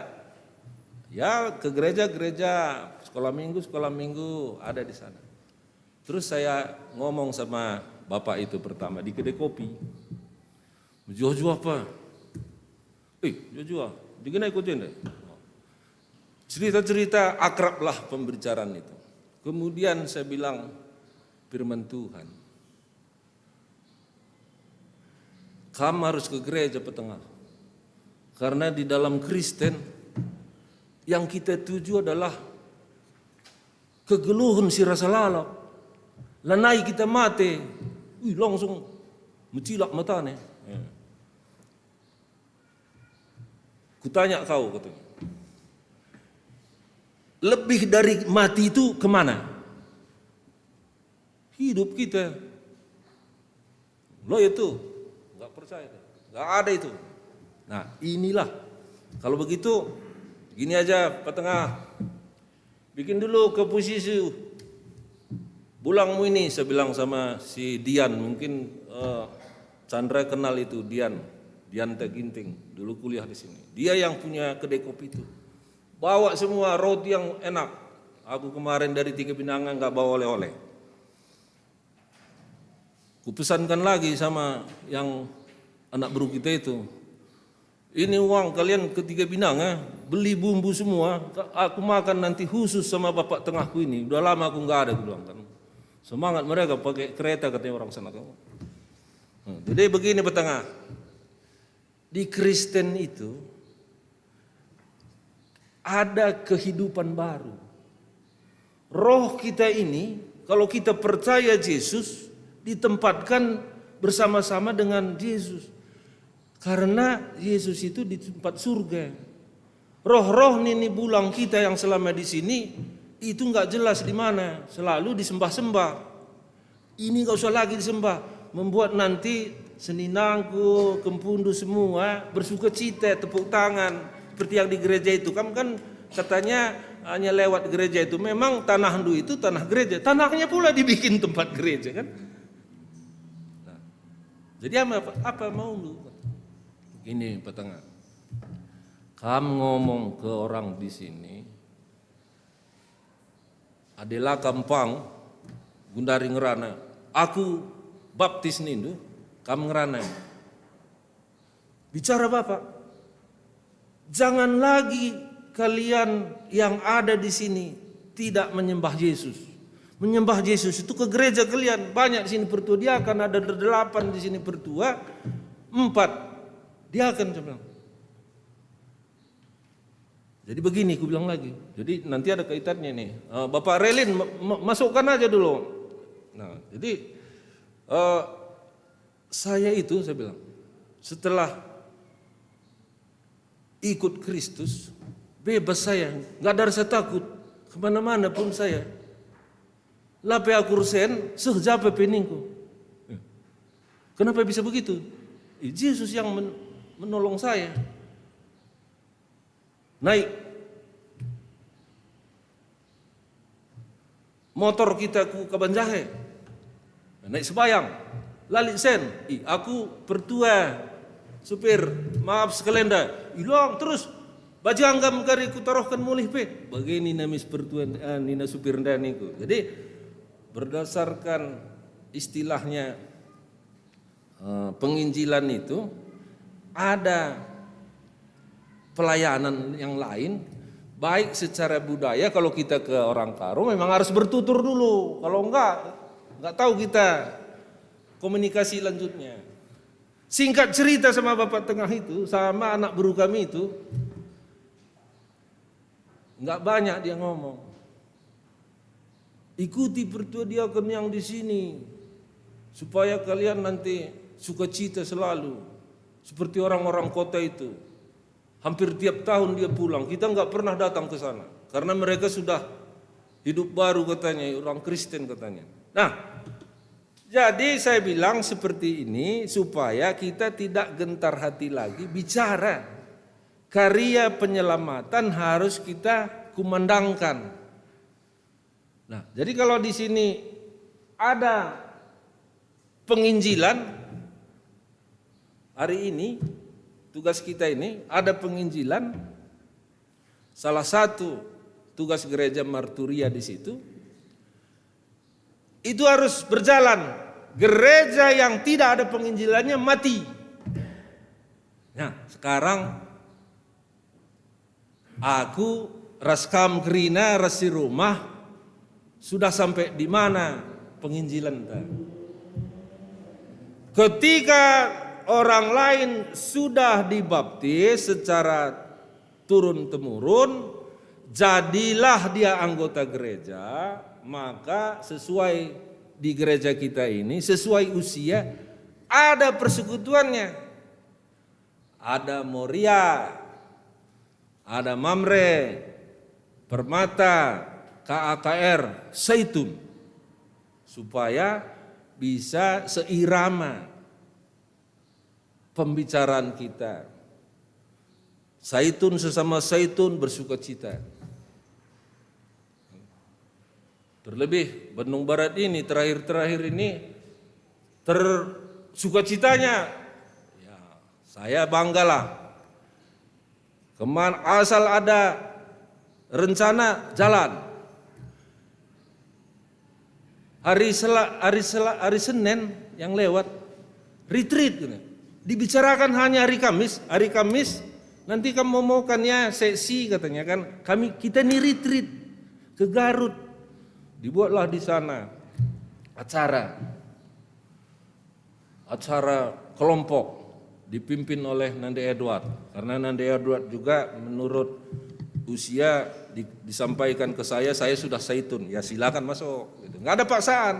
Ya ke gereja-gereja, sekolah minggu ada di sana. Terus saya ngomong sama bapak itu pertama di kedai kopi. Jual apa? Jual. Digana ikutin deh. Cerita-cerita akrablah pembicaraan itu. Kemudian saya bilang firman Tuhan. Kamu harus ke gereja petengah. Karena di dalam Kristen yang kita tuju adalah kegeluhan si rasa lalap. Lanai kita mati. Langsung mencilak matanya. Kutanya kau, katanya. Lebih dari mati itu kemana? Hidup kita. Lo itu nggak percaya, nggak ada itu. Nah inilah. Kalau begitu, gini aja petengah. Bikin dulu ke posisi bulangmu ini, saya bilang sama si Dian, mungkin Chandra kenal itu Dian Ginting, dulu kuliah di sini. Dia yang punya kedai kopi itu. Bawa semua roti yang enak. Aku kemarin dari Tiga Pinangan nggak bawa oleh-oleh. Kupesankan lagi sama yang anak beru kita itu. Ini uang kalian ke Tiga Pinang, beli bumbu semua. Aku makan nanti khusus sama bapak tengahku ini. Udah lama aku nggak ada, aku bilang kan. Semangat mereka pakai kereta katanya orang sana. Jadi begini petengah. Di Kristen itu ada kehidupan baru. Roh kita ini, kalau kita percaya Yesus, ditempatkan bersama-sama dengan Yesus. Karena Yesus itu di tempat surga. Roh-roh nini bulang kita yang selama di sini, itu nggak jelas di mana, selalu disembah-sembah. Ini nggak usah lagi disembah, membuat nanti Seninangku, Kempundu semua bersuka cita, tepuk tangan seperti yang di gereja itu. Kamu kan katanya hanya lewat gereja itu. Memang tanah Handu itu tanah gereja, tanahnya pula dibikin tempat gereja kan. Nah, jadi apa mau lu? Ini petengah. Kamu ngomong ke orang di sini, adalah Kampang, Gundari Ngerana. Aku baptis nindu, kamu ngerana. Bicara Bapak, jangan lagi kalian yang ada di sini tidak menyembah Yesus. menyembah Yesus itu ke gereja kalian. Banyak di sini pertua diakan, ada 8 di sini pertua, 4 diakan, saya bilang. Jadi begini, aku bilang lagi. Jadi nanti ada kaitannya nih. Bapak Relin, masukkan aja dulu. Nah, jadi saya bilang, setelah ikut Kristus, bebas saya, nggak ada rasa takut. Kemana-mana pun saya. Lape akursen, sehjape peningku. Kenapa bisa begitu? Yesus yang menolong saya. Naik motor kita ku Kabanjahe, naik sembayang, lalik sen, aku pertua, supir, maaf sekelenda, hilang terus, baju anggam kari ku taruhkan mulih pe, begini namis pertua nina supir daniku. Jadi berdasarkan istilahnya penginjilan itu ada pelayanan yang lain, baik secara budaya. Kalau kita ke orang Karo memang harus bertutur dulu, kalau enggak tahu kita komunikasi lanjutnya. Singkat cerita sama bapak tengah itu, sama anak baru kami itu, enggak banyak dia ngomong. Ikuti pertua diakon yang di sini, supaya kalian nanti sukacita selalu, seperti orang-orang kota itu. Hampir tiap tahun dia pulang, kita nggak pernah datang ke sana karena mereka sudah hidup baru katanya, orang Kristen katanya. Nah, jadi saya bilang seperti ini supaya kita tidak gentar hati lagi bicara. Karya penyelamatan harus kita kumandangkan. Nah, jadi kalau di sini ada penginjilan hari ini, tugas kita ini ada penginjilan, salah satu tugas gereja Marturia di situ, itu harus berjalan. Gereja yang tidak ada penginjilannya mati. Nah, sekarang aku raskam kerina rasi rumah sudah sampai di mana penginjilan tadi. Ketika orang lain sudah dibaptis secara turun-temurun, jadilah dia anggota gereja, maka sesuai di gereja kita ini, sesuai usia, ada persekutuannya. Ada Moria, ada Mamre, Permata, KAKR, Zaitun, supaya bisa seirama pembicaraan kita. Zaitun sesama zaitun bersukacita. Terlebih Bandung Barat ini terakhir-terakhir ini tersukacitanya, ya, saya banggalah. Asal ada rencana jalan. Hari Senin yang lewat retreat gitu. Dibicarakan hanya hari Kamis nanti kamu maukannya sesi katanya kan. Kita nih retreat ke Garut. Dibuatlah di sana acara kelompok dipimpin oleh Nande Edward. Karena Nande Edward juga menurut usia disampaikan ke saya sudah zaitun. Ya silakan masuk. Gitu. Nggak ada paksaan.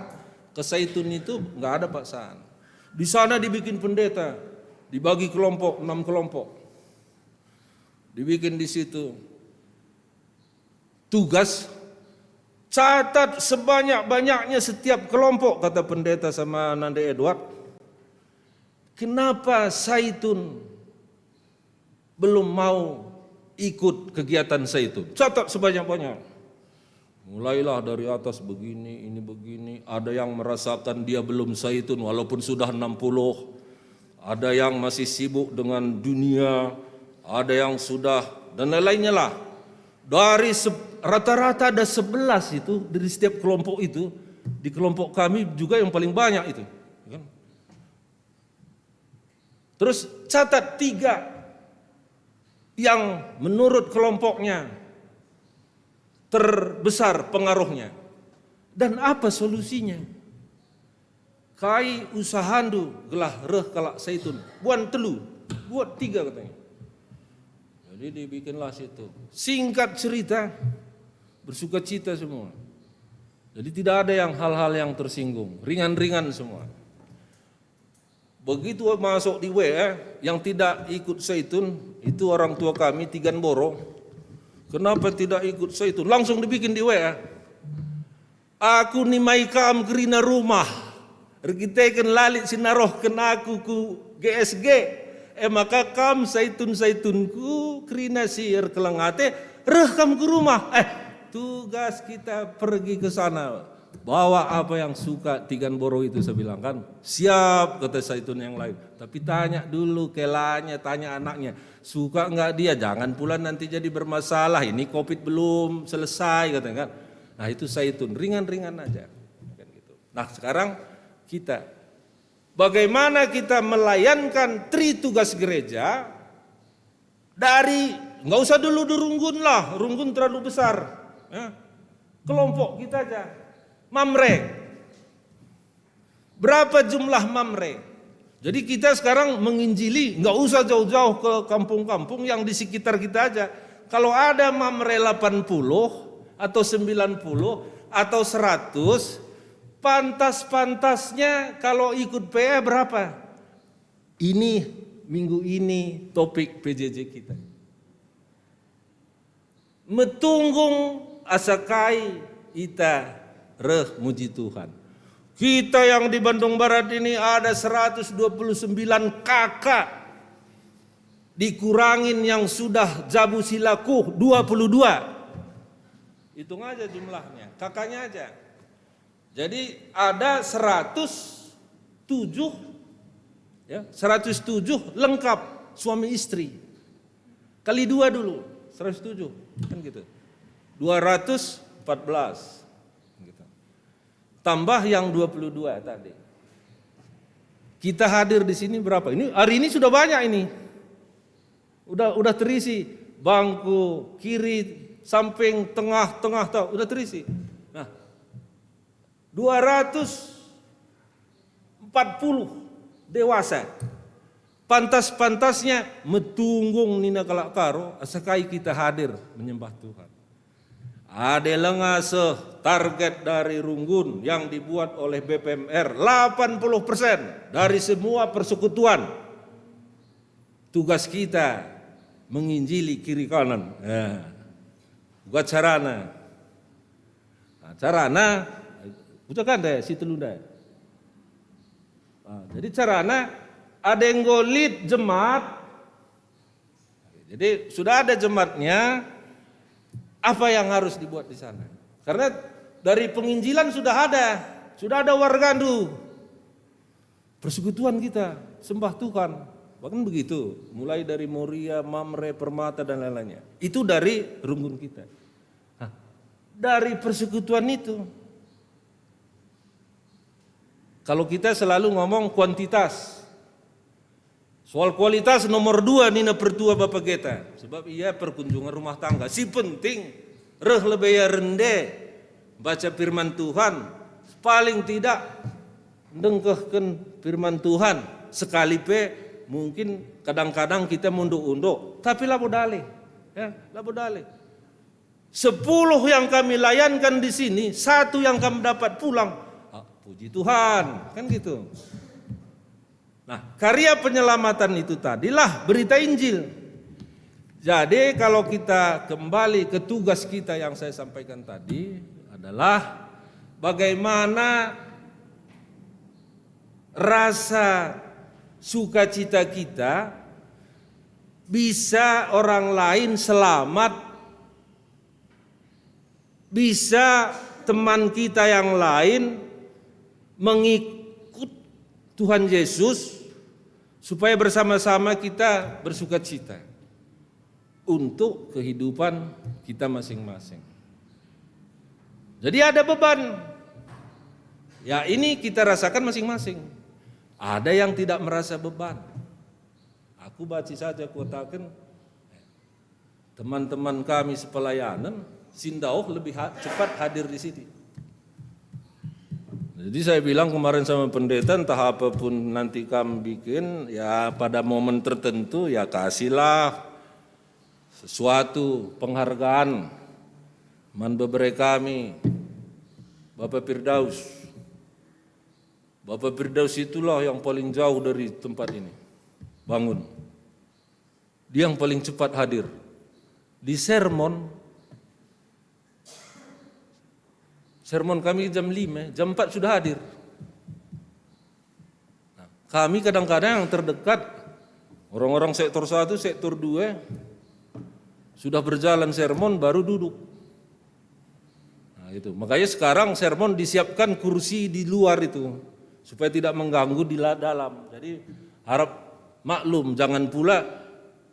Ke zaitun itu nggak ada paksaan. Di sana dibikin pendeta. Dibagi kelompok, 6 kelompok. Dibikin di situ. Tugas, catat sebanyak-banyaknya setiap kelompok, kata pendeta sama Nande Edward. Kenapa Zaitun belum mau ikut kegiatan Zaitun? Catat sebanyak-banyak. Mulailah dari atas begini, ini begini. Ada yang merasakan dia belum Zaitun walaupun sudah 60. Ada yang masih sibuk dengan dunia, ada yang sudah, dan lain-lainnya lah. Dari rata-rata ada 11 itu, dari setiap kelompok itu, di kelompok kami juga yang paling banyak itu. Terus catat 3 yang menurut kelompoknya terbesar pengaruhnya. Dan apa solusinya? Kai usahandu gelah reh kalak saitun. Buan telu, buat 3 katanya. Jadi dibikinlah situ. Singkat cerita, bersuka cita semua. Jadi tidak ada yang hal-hal yang tersinggung, ringan-ringan semua. Begitu masuk di WA, yang tidak ikut saitun, itu orang tua kami Tigan Boro. Kenapa tidak ikut saitun? Langsung dibikin di WA. Aku ni mai kam kerina rumah. Regiteken lalit sinarohken aku ku GSG. Maka kam saitun-saitunku kerina sihir kelengate. Rekam ke rumah. Tugas kita pergi ke sana. Bawa apa yang suka Tigan Boro itu, saya bilang kan. Siap, kata saitun yang lain. Tapi tanya dulu kelanya, tanya anaknya. Suka enggak dia? Jangan pula nanti jadi bermasalah. Ini COVID belum selesai katanya kan. Nah itu saitun, ringan-ringan aja. Nah sekarang kita, bagaimana kita melayankan tugas gereja dari, nggak usah dulu di Runggun lah, Runggun terlalu besar. Ya. Kelompok kita aja, Mamre. Berapa jumlah Mamre? Jadi kita sekarang menginjili, nggak usah jauh-jauh ke kampung-kampung yang di sekitar kita aja. Kalau ada Mamre 80 atau 90 atau 100, pantas-pantasnya kalau ikut PA berapa? Ini minggu ini topik PJJ kita. Metunggung asakai ita reh muji Tuhan. Kita yang di Bandung Barat ini ada 129 kakak. Dikurangin yang sudah jabu silaku 22. Hitung aja jumlahnya, kakaknya aja. Jadi ada 107 ya, 107 lengkap suami istri. Kali 2 dulu, 107 kan gitu. 214 gitu. Tambah yang 22 tadi. Kita hadir di sini berapa? Ini hari ini sudah banyak ini. Udah terisi bangku kiri, samping, tengah, udah terisi. Nah, 240 dewasa. Pantas-pantasnya metunggung nina kalak karo, asakai kita hadir menyembah Tuhan. Ada lengase target dari Runggun yang dibuat oleh BPMR 80% dari semua persekutuan. Tugas kita menginjili kiri kanan. Buat carana. Nah, carana ucakan deh situ lunda. Nah, jadi carana ada yang golit jemaat. Jadi sudah ada jemaatnya. Apa yang harus dibuat di sana? Karena dari penginjilan sudah ada wargandu. Persekutuan kita sembah Tuhan. Bahkan begitu, mulai dari Moria, Mamre, Permata dan lain-lainnya. Itu dari Runggun kita. Nah, dari persekutuan itu, kalau kita selalu ngomong kuantitas, soal kualitas nomor 2 nina pertua Bapak Geta. Sebab ia perkunjungan rumah tangga. Si penting reh lebih rende baca firman Tuhan. Paling tidak dengkehkan firman Tuhan. Sekali mungkin kadang-kadang kita munduk-unduk. Tapi labo dalih. Ya, labo dalih. 10 yang kami layankan di sini, 1 yang kami dapat pulang. Puji Tuhan. Kan gitu. Nah, karya penyelamatan itu tadilah berita Injil. Jadi kalau kita kembali ke tugas kita yang saya sampaikan tadi adalah bagaimana rasa sukacita kita bisa orang lain selamat, bisa teman kita yang lain mengikut Tuhan Yesus, supaya bersama-sama kita bersukacita untuk kehidupan kita masing-masing. Jadi ada beban. Ya ini kita rasakan masing-masing. Ada yang tidak merasa beban. Aku baca saja katakan teman-teman kami sepelayanan Sindauh lebih cepat hadir di sini. Jadi saya bilang kemarin sama pendeta, entah apapun nanti kami bikin, ya pada momen tertentu ya kasihlah sesuatu penghargaan. Man beberapa kami, Bapak Firdaus. Bapak Firdaus itulah yang paling jauh dari tempat ini, bangun. Dia yang paling cepat hadir. Di sermon kami jam 5, jam 4 sudah hadir. Nah, kami kadang-kadang yang terdekat, orang-orang sektor 1, sektor 2, sudah berjalan sermon baru duduk. Nah, itu. Makanya sekarang sermon disiapkan kursi di luar itu, supaya tidak mengganggu di dalam. Jadi harap maklum, jangan pula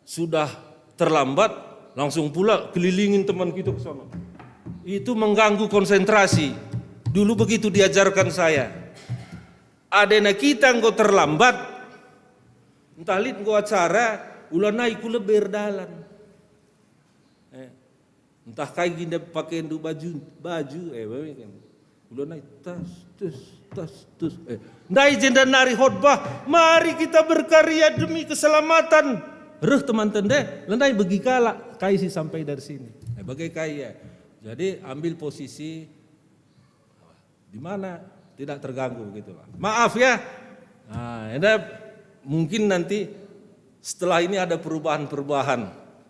sudah terlambat, langsung pula kelilingin teman kita ke sana. Itu mengganggu konsentrasi. Dulu begitu diajarkan saya. Adena kita engkau terlambat, entah lid engkau acara, ulah naik kula berdalan. Entah kayak gini pakai baju, ulah naik tas. Ndai jenda nari khotbah, mari kita berkarya demi keselamatan. Teman tende, lendai bagi kala, kai si sampai dari sini. Bagai kaya. Jadi ambil posisi di mana tidak terganggu gitu lah. Maaf ya. Nah, mungkin nanti setelah ini ada perubahan.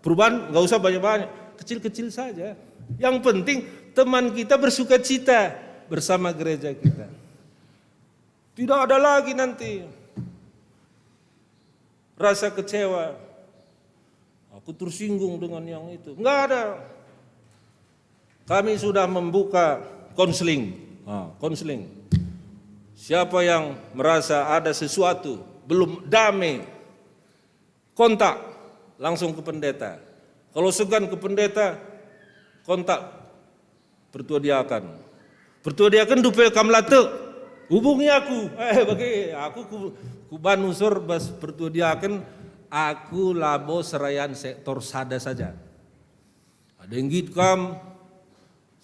Perubahan nggak usah banyak-banyak, kecil-kecil saja. Yang penting teman kita bersuka cita bersama gereja kita. Tidak ada lagi nanti rasa kecewa. Aku tersinggung dengan yang itu. Enggak ada. Kami sudah membuka konseling. Konseling. Siapa yang merasa ada sesuatu belum damai, kontak langsung ke pendeta. Kalau segan ke pendeta, kontak pertua diakan. Pertua diakan dupe kamlate, hubungi aku. Aku ku banusur bas pertua diakan, aku labo serayan sektor sada saja. Ada yang gitkam,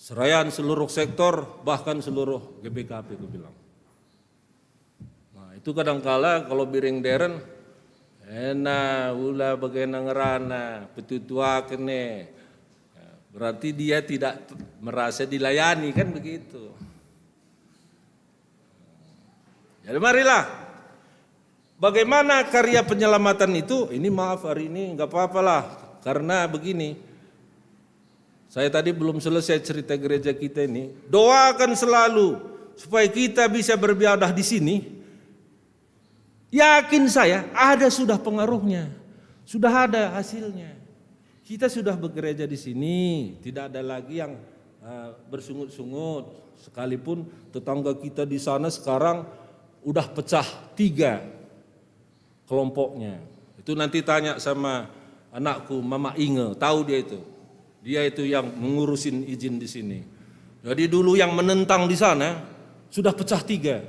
serayan seluruh sektor, bahkan seluruh GBKP, aku bilang. Nah itu kadangkala kalau biring deren, ulah bagaimana ngerana, petutua kene, berarti dia tidak merasa dilayani kan begitu. Jadi marilah, bagaimana karya penyelamatan itu? Ini maaf hari ini nggak apa-apalah, karena begini. Saya tadi belum selesai cerita gereja kita ini. Doakan selalu supaya kita bisa beribadah di sini. Yakin saya ada sudah pengaruhnya, sudah ada hasilnya. Kita sudah begereja di sini, tidak ada lagi yang bersungut-sungut. Sekalipun tetangga kita di sana sekarang udah pecah 3 kelompoknya. Itu nanti tanya sama anakku, Mama Inge, tahu dia itu. Dia itu yang mengurusin izin di sini. Jadi dulu yang menentang di sana sudah pecah 3.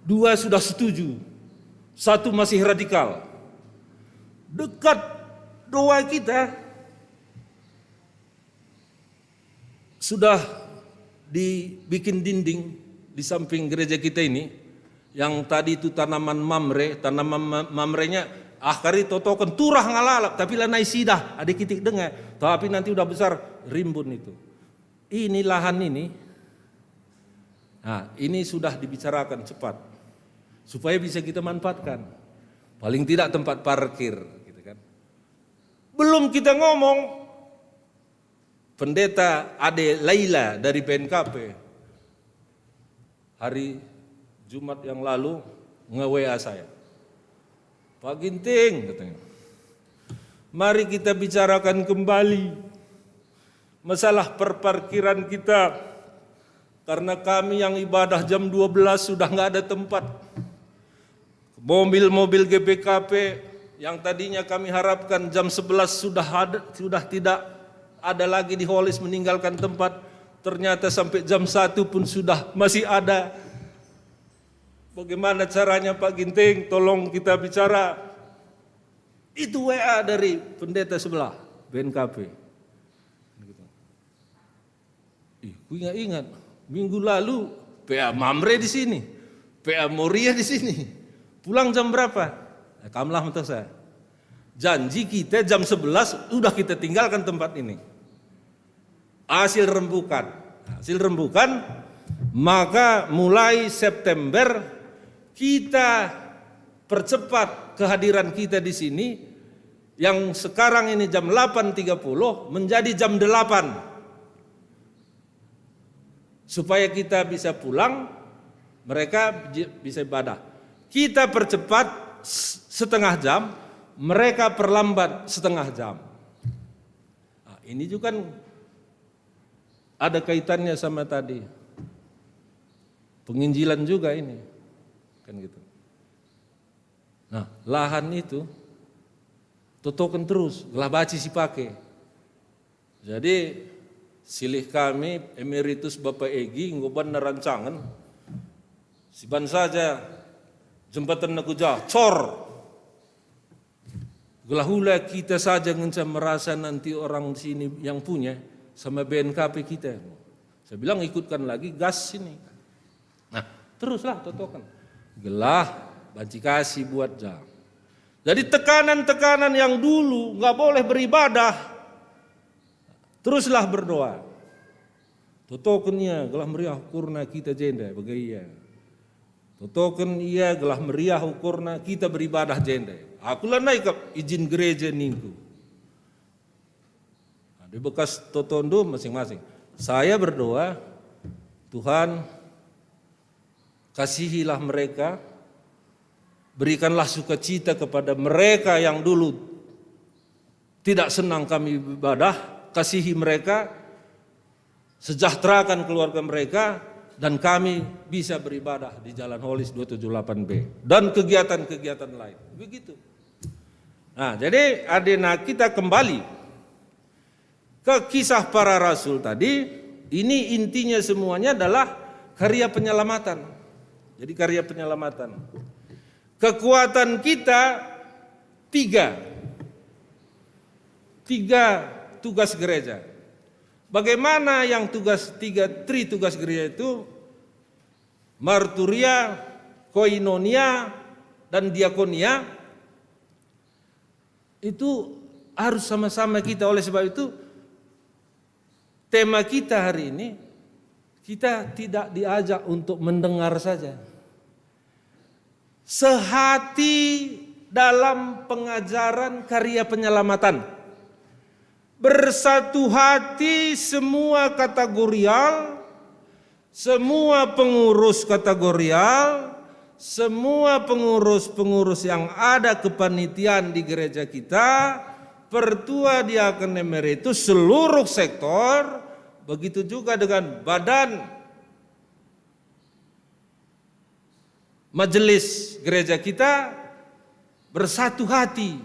2 sudah setuju. 1 masih radikal. Dekat doa kita sudah dibikin dinding di samping gereja kita ini. Yang tadi itu tanaman mamrenya akhari totokan turah ngalalap, tapi lanai sidah, ada kitik dengar. Tapi nanti udah besar rimbun itu. Ini lahan ini, nah ini sudah dibicarakan cepat, supaya bisa kita manfaatkan. Paling tidak tempat parkir, gitu kan. Belum kita ngomong, pendeta Ade Laila dari PNKP, hari Jumat yang lalu nge-WA saya. Pak Ginting, katanya, mari kita bicarakan kembali masalah perparkiran kita, karena kami yang ibadah jam 12 sudah nggak ada tempat. Mobil-mobil GBKP yang tadinya kami harapkan jam 11 sudah tidak ada lagi di Holis meninggalkan tempat, ternyata sampai jam 1 pun sudah masih ada. Bagaimana caranya Pak Ginting? Tolong kita bicara. Itu WA dari pendeta sebelah, BNKP. Aku ingat, minggu lalu PA Mamre di sini, PA Moria di sini. Pulang jam berapa? Kamlah untuk saya. Janji kita jam 11 udah kita tinggalkan tempat ini. Hasil rembukan, maka mulai September kita percepat kehadiran kita di sini. Yang sekarang ini jam 8.30 menjadi jam 8. Supaya kita bisa pulang, mereka bisa ibadah. Kita percepat setengah jam, mereka perlambat setengah jam. Nah, ini juga kan ada kaitannya sama tadi. Penginjilan juga ini. Kan gitu. Nah, lahan itu totokan terus, gelah baci si pakai. Jadi silih kami emeritus Bapak Egi ngoban rancangan. Siban saja jembatan Nakuja, cor. Gelah hula kita saja ngencam merasa nanti orang sini yang punya sama BNKP kita. Saya bilang ikutkan lagi gas sini. Nah, teruslah totokan. Gelah banci kasih buat jam. Jadi tekanan-tekanan yang dulu nggak boleh beribadah, teruslah berdoa. Totoken ia gelah meriah ukurna kita jenda bagaya. Totoken ia gelah meriah ukurna kita beribadah jenda. Akulah naik izin gereja ningku. Nah, di bekas totondo masing-masing. Saya berdoa, Tuhan kasihilah mereka. Berikanlah sukacita kepada mereka yang dulu tidak senang kami ibadah, kasihi mereka, sejahterakan keluarga mereka, dan kami bisa beribadah di Jalan Holis 278B dan kegiatan-kegiatan lain. Begitu. Nah, jadi adena kita kembali ke kisah para rasul tadi. Ini intinya semuanya adalah karya penyelamatan. Jadi karya penyelamatan. Kekuatan kita tiga tugas gereja. Bagaimana yang tri tugas gereja itu? Marturia, koinonia, dan diakonia. Itu harus sama-sama kita. Oleh sebab itu tema kita hari ini, kita tidak diajak untuk mendengar saja. Sehati dalam pengajaran karya penyelamatan. Bersatu hati semua kategorial, semua pengurus kategorial, semua pengurus-pengurus yang ada kepanitiaan di gereja kita, pertua diakon emeritus seluruh sektor, begitu juga dengan badan majelis gereja kita, bersatu hati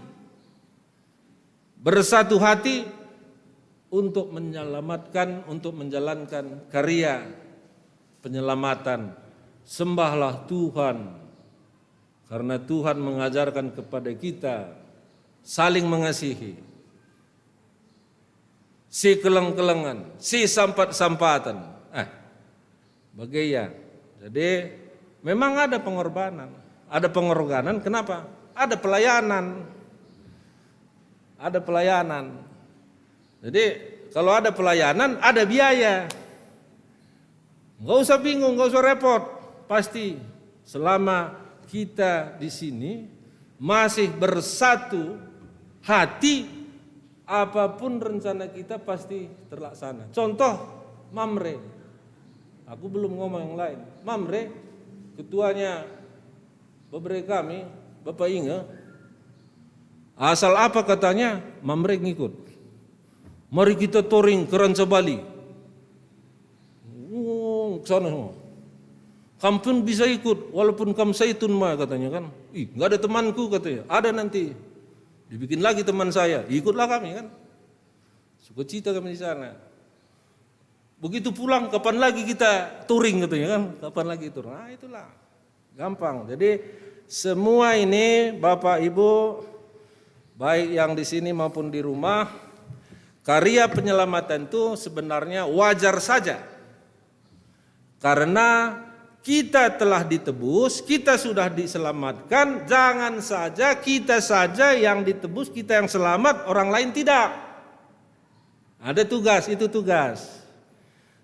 untuk menyelamatkan, untuk menjalankan karya penyelamatan. Sembahlah Tuhan, karena Tuhan mengajarkan kepada kita saling mengasihi, si keleng-kelengan, si sampat-sampatan. Bagaimana? Jadi memang ada pengorbanan. Ada pengorbanan, kenapa? Ada pelayanan. Ada pelayanan. Jadi kalau ada pelayanan, ada biaya. Nggak usah bingung, nggak usah repot. Pasti selama kita di sini masih bersatu hati, apapun rencana kita pasti terlaksana. Contoh Mamre. Aku belum ngomong yang lain. Mamre, ketuanya beberapa kami, Bapak Inge, asal apa katanya, Mamre ngikut. Mari kita touring ke Ranca Bali. Sana semua. Kamu pun bisa ikut, walaupun kamu saitun mah katanya kan. Nggak ada temanku katanya. Ada nanti. Dibikin lagi teman saya. Ikutlah kami kan. Sukacita kami di sana. Begitu pulang, kapan lagi kita touring katanya kan. Kapan lagi touring. Nah itulah. Gampang. Jadi semua ini Bapak Ibu, baik yang di sini maupun di rumah, karya penyelamatan itu sebenarnya wajar saja. Karena kita telah ditebus, kita sudah diselamatkan, jangan saja kita saja yang ditebus, kita yang selamat, orang lain tidak. Ada tugas, itu tugas.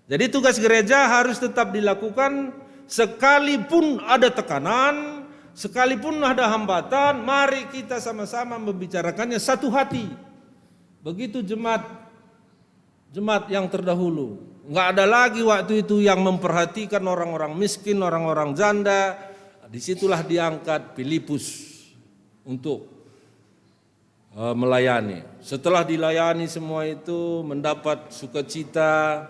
Jadi tugas gereja harus tetap dilakukan sekalipun ada tekanan, sekalipun ada hambatan, mari kita sama-sama membicarakannya satu hati. Begitu jemaat yang terdahulu. Enggak ada lagi waktu itu yang memperhatikan orang-orang miskin, orang-orang janda. Disitulah diangkat Filipus untuk melayani. Setelah dilayani semua itu mendapat sukacita,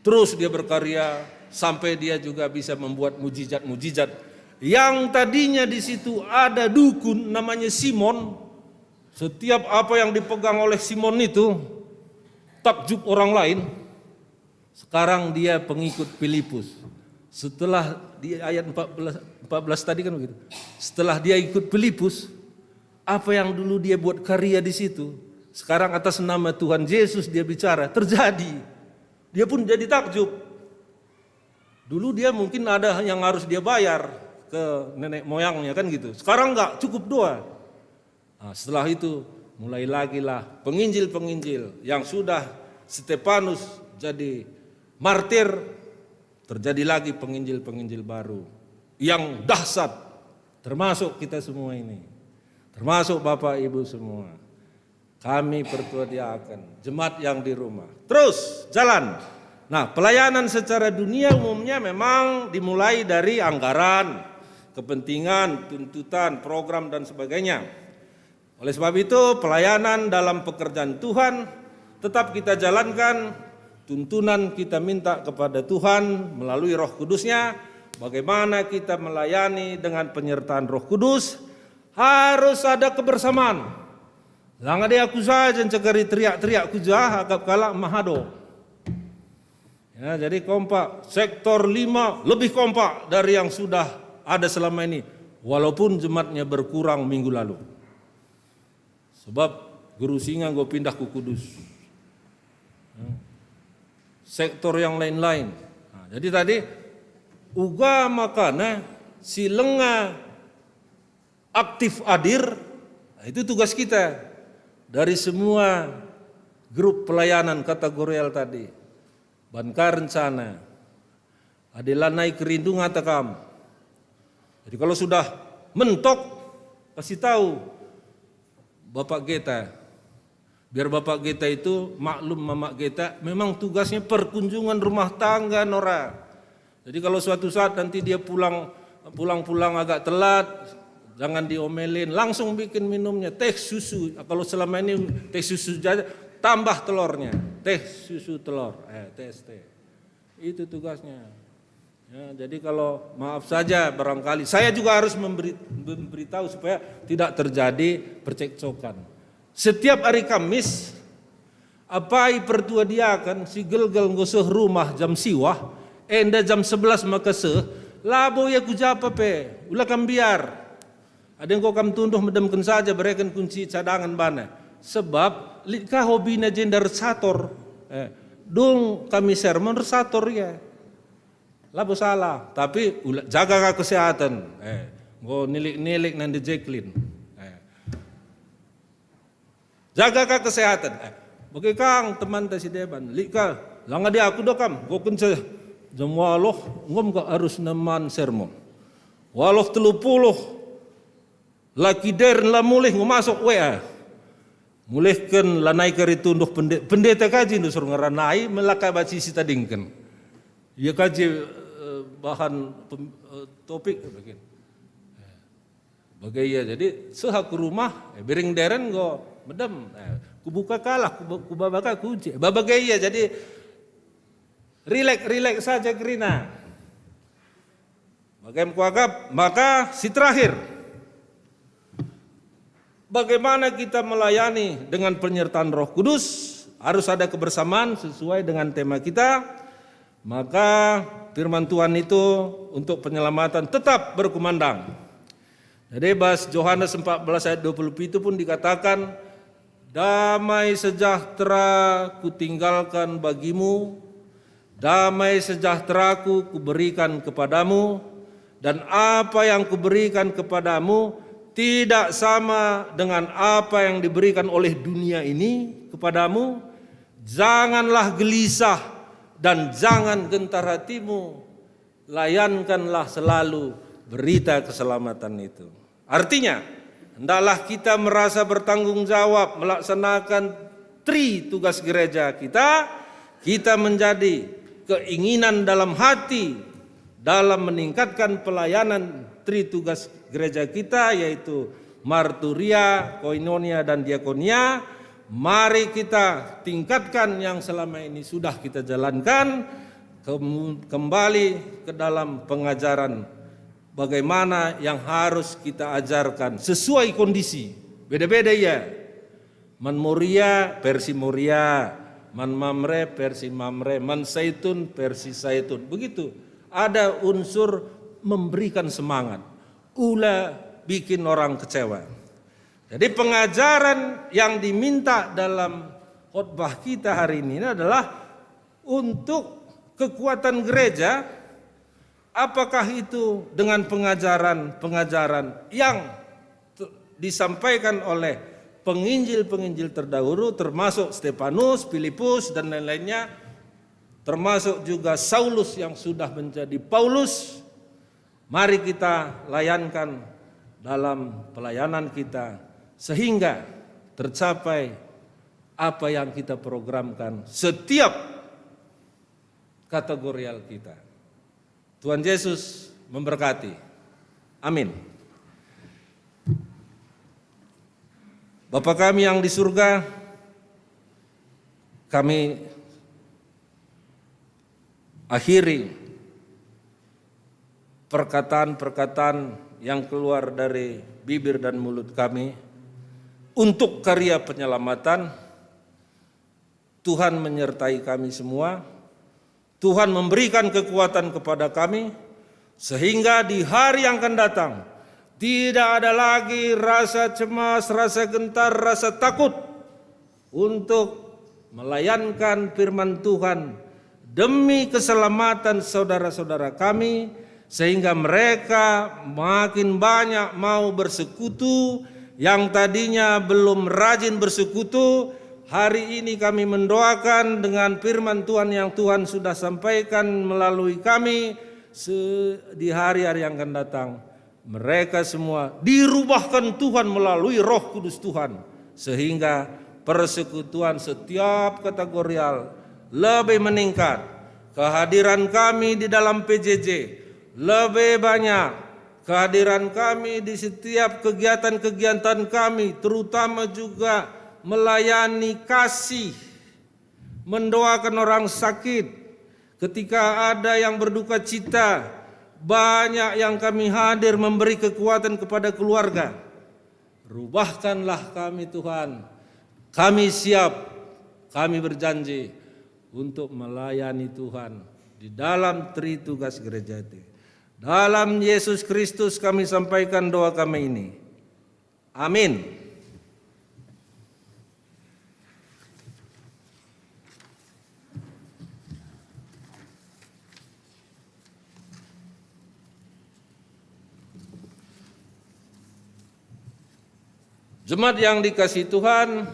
terus dia berkarya sampai dia juga bisa membuat mujizat-mujizat. Yang tadinya di situ ada dukun namanya Simon. Setiap apa yang dipegang oleh Simon itu takjub orang lain. Sekarang dia pengikut Filipus. Setelah di ayat 14 tadi kan begitu. Setelah dia ikut Filipus, apa yang dulu dia buat karya di situ, sekarang atas nama Tuhan Yesus dia bicara, terjadi. Dia pun jadi takjub. Dulu dia mungkin ada yang harus dia bayar ke nenek moyangnya kan gitu. Sekarang enggak, cukup doa. Nah, setelah itu mulai lagi lah penginjil-penginjil yang sudah Stefanus jadi martir, terjadi lagi penginjil-penginjil baru yang dahsyat, termasuk kita semua ini, termasuk Bapak Ibu semua. Kami pertuadiakan jemaat yang di rumah. Terus jalan. Nah, pelayanan secara dunia umumnya memang dimulai dari anggaran, kepentingan, tuntutan, program dan sebagainya. Oleh sebab itu pelayanan dalam pekerjaan Tuhan tetap kita jalankan, tuntunan kita minta kepada Tuhan melalui Roh Kudus-Nya. Bagaimana kita melayani dengan penyertaan Roh Kudus, harus ada kebersamaan. Jangan dia aku saja cekari teriak-teriak kujah agak kalah mahado. Ya, jadi kompak, sektor 5 lebih kompak dari yang sudah ada selama ini, walaupun jemaatnya berkurang minggu lalu. Sebab guru singa gue pindah ke Kudus. Sektor yang lain-lain. Nah, jadi tadi uga makana si lenga aktif hadir, nah, itu tugas kita dari semua grup pelayanan kategorial tadi. Banka rencana, adalah naik kerindung atakam. Jadi kalau sudah mentok, kasih tahu Bapak Geta. Biar Bapak Geta itu maklum Mamak Geta, memang tugasnya perkunjungan rumah tangga Nora. Jadi kalau suatu saat nanti dia pulang agak telat, jangan diomelin, langsung bikin minumnya teh susu. Kalau selama ini teh susu aja, tambah telurnya, teh susu telur, TST. Itu tugasnya. Ya, jadi kalau maaf saja barangkali saya juga harus memberitahu supaya tidak terjadi percekcokan. Setiap hari Kamis apai pertuadiakan si gelgel ngosoh rumah jam siwah, enda jam 11 makaseh, labo ya kujapa pe, ulah kam biar. Ada yang kau kam tunduh medemkan saja berikan kunci cadangan bana. Sebab litka hobi na jenda resator, dong kami sermon resator ya. Labo salah, tapi jaga kesehatan. Go nilik-nilik nanti Jacqueline. Jaga kesehatan. Bagi kang teman tadi deban, lika langa dia aku dokam, go kunci jam waloh ngom ka harus neman sermon. Waloh 30 laki der la mulih ngomasok WA. Mulihkan lanai kari tunduh pendeta kaji nu suruh ngaranai melaka baci sita dingken. Ya kaji bahan topik begini. Bagai ya jadi sehak rumah bering deren go medem. Kubuka kalah kubabaka kunci. Bagai ya jadi relax saja kerina. Bagaimana kuagap maka si terakhir. Bagaimana kita melayani dengan penyertaan Roh Kudus, harus ada kebersamaan sesuai dengan tema kita. Maka firman Tuhan itu untuk penyelamatan tetap berkumandang. Jadi bahas Yohanes 14 ayat 20 itu pun dikatakan, damai sejahtera kutinggalkan bagimu, damai sejahteraku kuberikan kepadamu, dan apa yang kuberikan kepadamu tidak sama dengan apa yang diberikan oleh dunia ini kepadamu. Janganlah gelisah dan jangan gentar hatimu, layankanlah selalu berita keselamatan itu. Artinya, hendaklah kita merasa bertanggung jawab melaksanakan tugas gereja kita. Kita menjadi keinginan dalam hati dalam meningkatkan pelayanan tugas gereja kita, yaitu marturia, koinonia, dan diakonia. Mari kita tingkatkan yang selama ini sudah kita jalankan, kembali ke dalam pengajaran bagaimana yang harus kita ajarkan sesuai kondisi. Beda-beda ya. Man Moria versi Moria, man Mamre versi Mamre, man Saitun versi Saitun. Begitu. Ada unsur memberikan semangat, ulah bikin orang kecewa. Jadi pengajaran yang diminta dalam khotbah kita hari ini adalah untuk kekuatan gereja. Apakah itu dengan pengajaran-pengajaran yang disampaikan oleh penginjil-penginjil terdahulu, termasuk Stefanus, Filipus, dan lain-lainnya, termasuk juga Saulus yang sudah menjadi Paulus. Mari kita layankan dalam pelayanan kita sehingga tercapai apa yang kita programkan setiap kategorial kita. Tuhan Yesus memberkati. Amin. Bapa kami yang di surga, kami akhiri perkataan-perkataan yang keluar dari bibir dan mulut kami untuk karya penyelamatan. Tuhan menyertai kami semua. Tuhan memberikan kekuatan kepada kami sehingga di hari yang akan datang tidak ada lagi rasa cemas, rasa gentar, rasa takut untuk melayankan firman Tuhan demi keselamatan saudara-saudara kami, sehingga mereka makin banyak mau bersekutu. Yang tadinya belum rajin bersekutu, hari ini kami mendoakan dengan firman Tuhan yang Tuhan sudah sampaikan melalui kami di hari-hari yang akan datang. Mereka semua dirubahkan Tuhan melalui Roh Kudus Tuhan, sehingga persekutuan setiap kategorial lebih meningkat. Kehadiran kami di dalam PJJ lebih banyak. Kehadiran kami di setiap kegiatan-kegiatan kami, terutama juga melayani kasih, mendoakan orang sakit. Ketika ada yang berduka cita, banyak yang kami hadir memberi kekuatan kepada keluarga. Rubahkanlah kami Tuhan. Kami siap, kami berjanji untuk melayani Tuhan di dalam tugas gereja itu. Dalam Yesus Kristus kami sampaikan doa kami ini. Amin. Jemaat yang dikasihi Tuhan,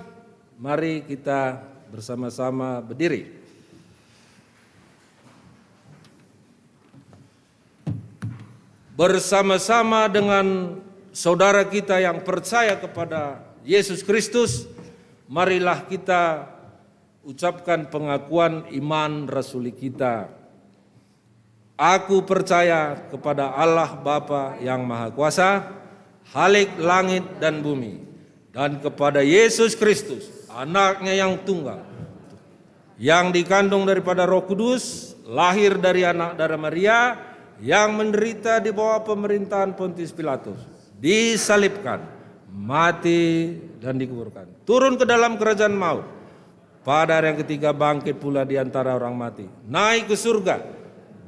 mari kita bersama-sama berdiri. Bersama-sama dengan saudara kita yang percaya kepada Yesus Kristus, marilah kita ucapkan pengakuan iman rasuli kita. Aku percaya kepada Allah Bapa yang Maha Kuasa, Khalik langit dan bumi, dan kepada Yesus Kristus, anaknya yang tunggal, yang dikandung daripada Roh Kudus, lahir dari anak darah Maria, yang menderita di bawah pemerintahan Pontius Pilatus, disalibkan, mati dan dikuburkan, turun ke dalam kerajaan maut, pada hari yang ketiga bangkit pula di antara orang mati, naik ke surga,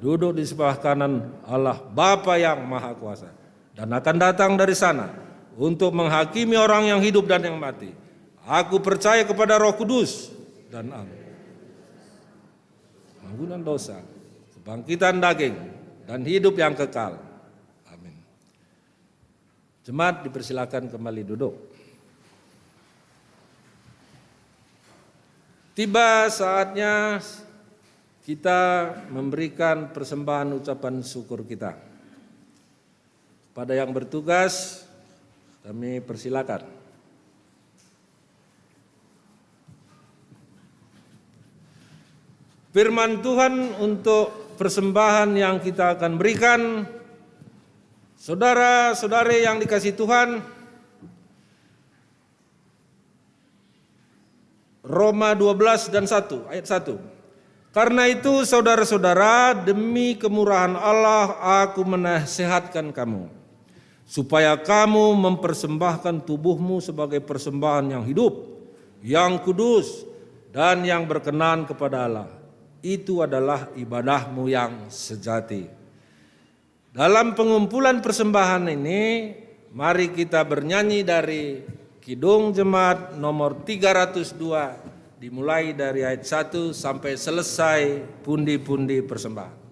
duduk di sebelah kanan Allah Bapa yang Maha Kuasa, dan akan datang dari sana untuk menghakimi orang yang hidup dan yang mati. Aku percaya kepada Roh Kudus dan Allah. ampunan dosa, kebangkitan daging, dan hidup yang kekal. Amin. Jemaat dipersilakan kembali duduk. Tiba saatnya kita memberikan persembahan ucapan syukur kita. Pada yang bertugas, kami persilakan. Firman Tuhan untuk persembahan yang kita akan berikan, saudara-saudari yang dikasihi Tuhan, Roma 12 dan 1, ayat 1. Karena itu saudara-saudara, demi kemurahan Allah aku menasihatkan kamu, supaya kamu mempersembahkan tubuhmu sebagai persembahan yang hidup, yang kudus, dan yang berkenan kepada Allah. Itu adalah ibadahmu yang sejati. Dalam pengumpulan persembahan ini, mari kita bernyanyi dari Kidung Jemaat nomor 302, dimulai dari ayat 1 sampai selesai pundi-pundi persembahan.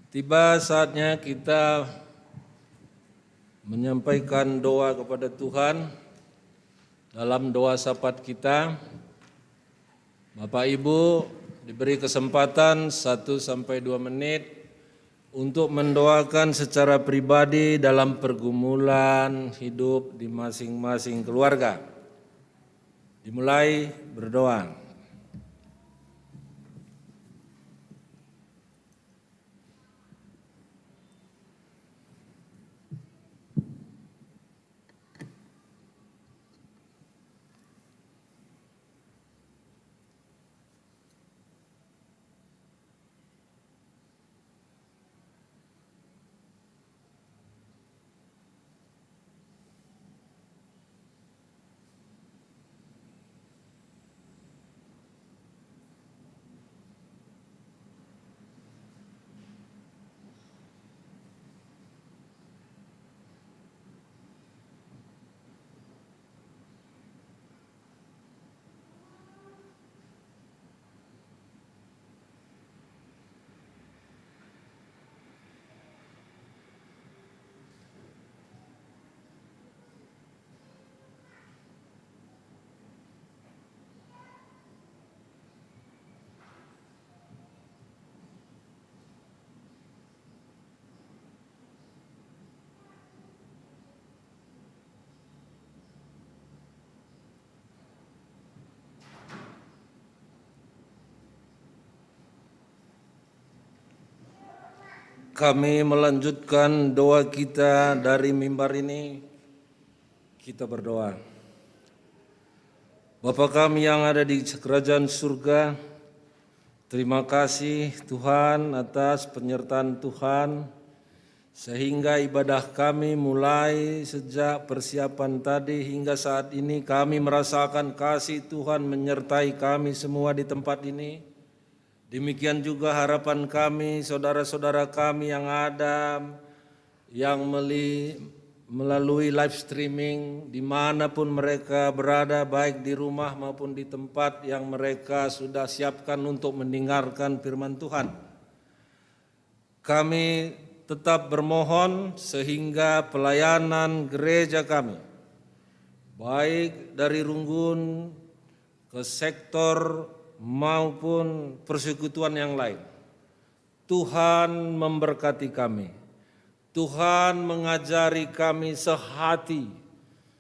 Tiba saatnya kita menyampaikan doa kepada Tuhan. Dalam doa syafaat kita, Bapak Ibu diberi kesempatan 1-2 menit untuk mendoakan secara pribadi dalam pergumulan hidup di masing-masing keluarga. Dimulai berdoa. Kami melanjutkan doa kita dari mimbar ini. Kita berdoa. Bapa kami yang ada di kerajaan surga, terima kasih Tuhan atas penyertaan Tuhan, sehingga ibadah kami mulai sejak persiapan tadi hingga saat ini kami merasakan kasih Tuhan menyertai kami semua di tempat ini. Demikian juga harapan kami, saudara-saudara kami yang ada, yang melalui live streaming, dimanapun mereka berada, baik di rumah maupun di tempat yang mereka sudah siapkan untuk mendengarkan firman Tuhan. Kami tetap bermohon sehingga pelayanan gereja kami, baik dari Runggun ke sektor maupun persekutuan yang lain, Tuhan memberkati kami. Tuhan mengajari kami sehati,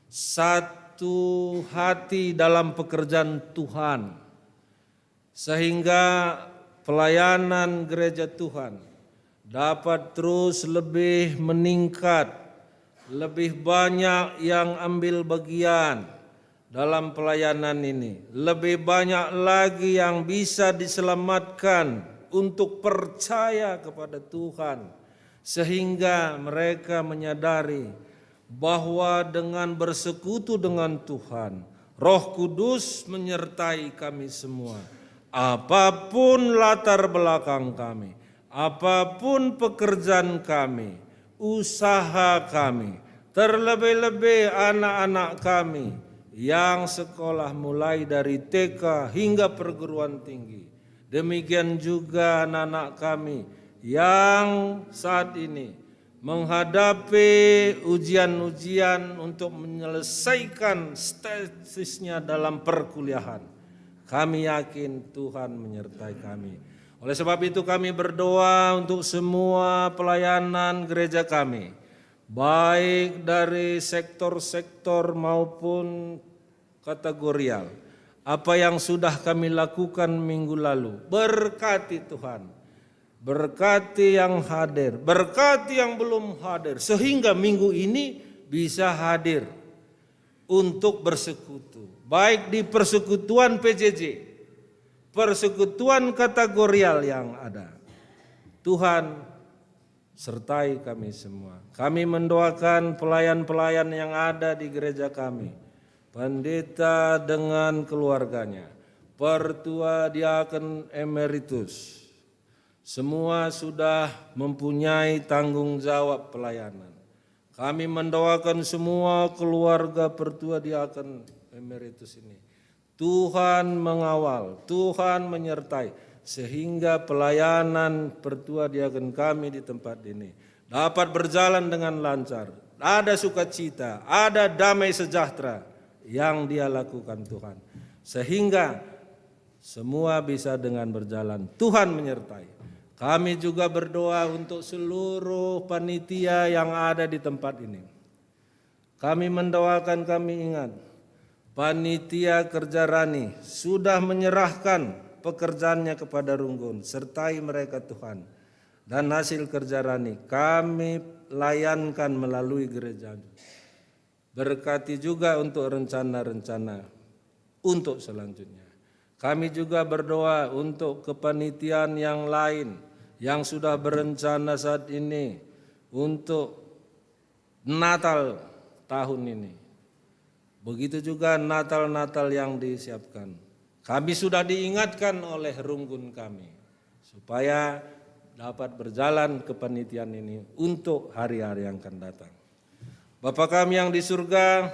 satu hati dalam pekerjaan Tuhan, sehingga pelayanan gereja Tuhan dapat terus lebih meningkat, lebih banyak yang ambil bagian dalam pelayanan ini, lebih banyak lagi yang bisa diselamatkan untuk percaya kepada Tuhan, sehingga mereka menyadari bahwa dengan bersekutu dengan Tuhan, Roh Kudus menyertai kami semua. Apapun latar belakang kami, apapun pekerjaan kami, usaha kami, terlebih-lebih anak-anak kami yang sekolah mulai dari TK hingga perguruan tinggi. Demikian juga anak-anak kami yang saat ini menghadapi ujian-ujian untuk menyelesaikan tesisnya dalam perkuliahan. Kami yakin Tuhan menyertai kami. Oleh sebab itu kami berdoa untuk semua pelayanan gereja kami, baik dari sektor-sektor maupun kategorial. Apa yang sudah kami lakukan minggu lalu, berkati Tuhan. Berkati yang hadir, berkati yang belum hadir, sehingga minggu ini bisa hadir untuk bersekutu. Baik di persekutuan PJJ, persekutuan kategorial yang ada. Tuhan sertai kami semua. Kami mendoakan pelayan-pelayan yang ada di gereja kami, pendeta dengan keluarganya, pertua diaken emeritus, semua sudah mempunyai tanggung jawab pelayanan. Kami mendoakan semua keluarga pertua diaken emeritus ini. Tuhan mengawal, Tuhan menyertai, sehingga pelayanan pertua diaken kami di tempat ini dapat berjalan dengan lancar. Ada sukacita, ada damai sejahtera yang Dia lakukan Tuhan, sehingga semua bisa dengan berjalan. Tuhan menyertai. Kami juga berdoa untuk seluruh panitia yang ada di tempat ini. Kami mendoakan, kami ingat, panitia kerja Rani sudah menyerahkan pekerjaannya kepada Runggun. Sertai mereka Tuhan. Dan hasil kerja Rani kami layankan melalui gereja. Berkati juga untuk rencana-rencana untuk selanjutnya. Kami juga berdoa untuk kepanitiaan yang lain yang sudah berencana saat ini untuk Natal tahun ini. Begitu juga Natal-Natal yang disiapkan. Kami sudah diingatkan oleh Runggun kami supaya dapat berjalan kepanitiaan ini untuk hari-hari yang akan datang. Bapa kami yang di surga,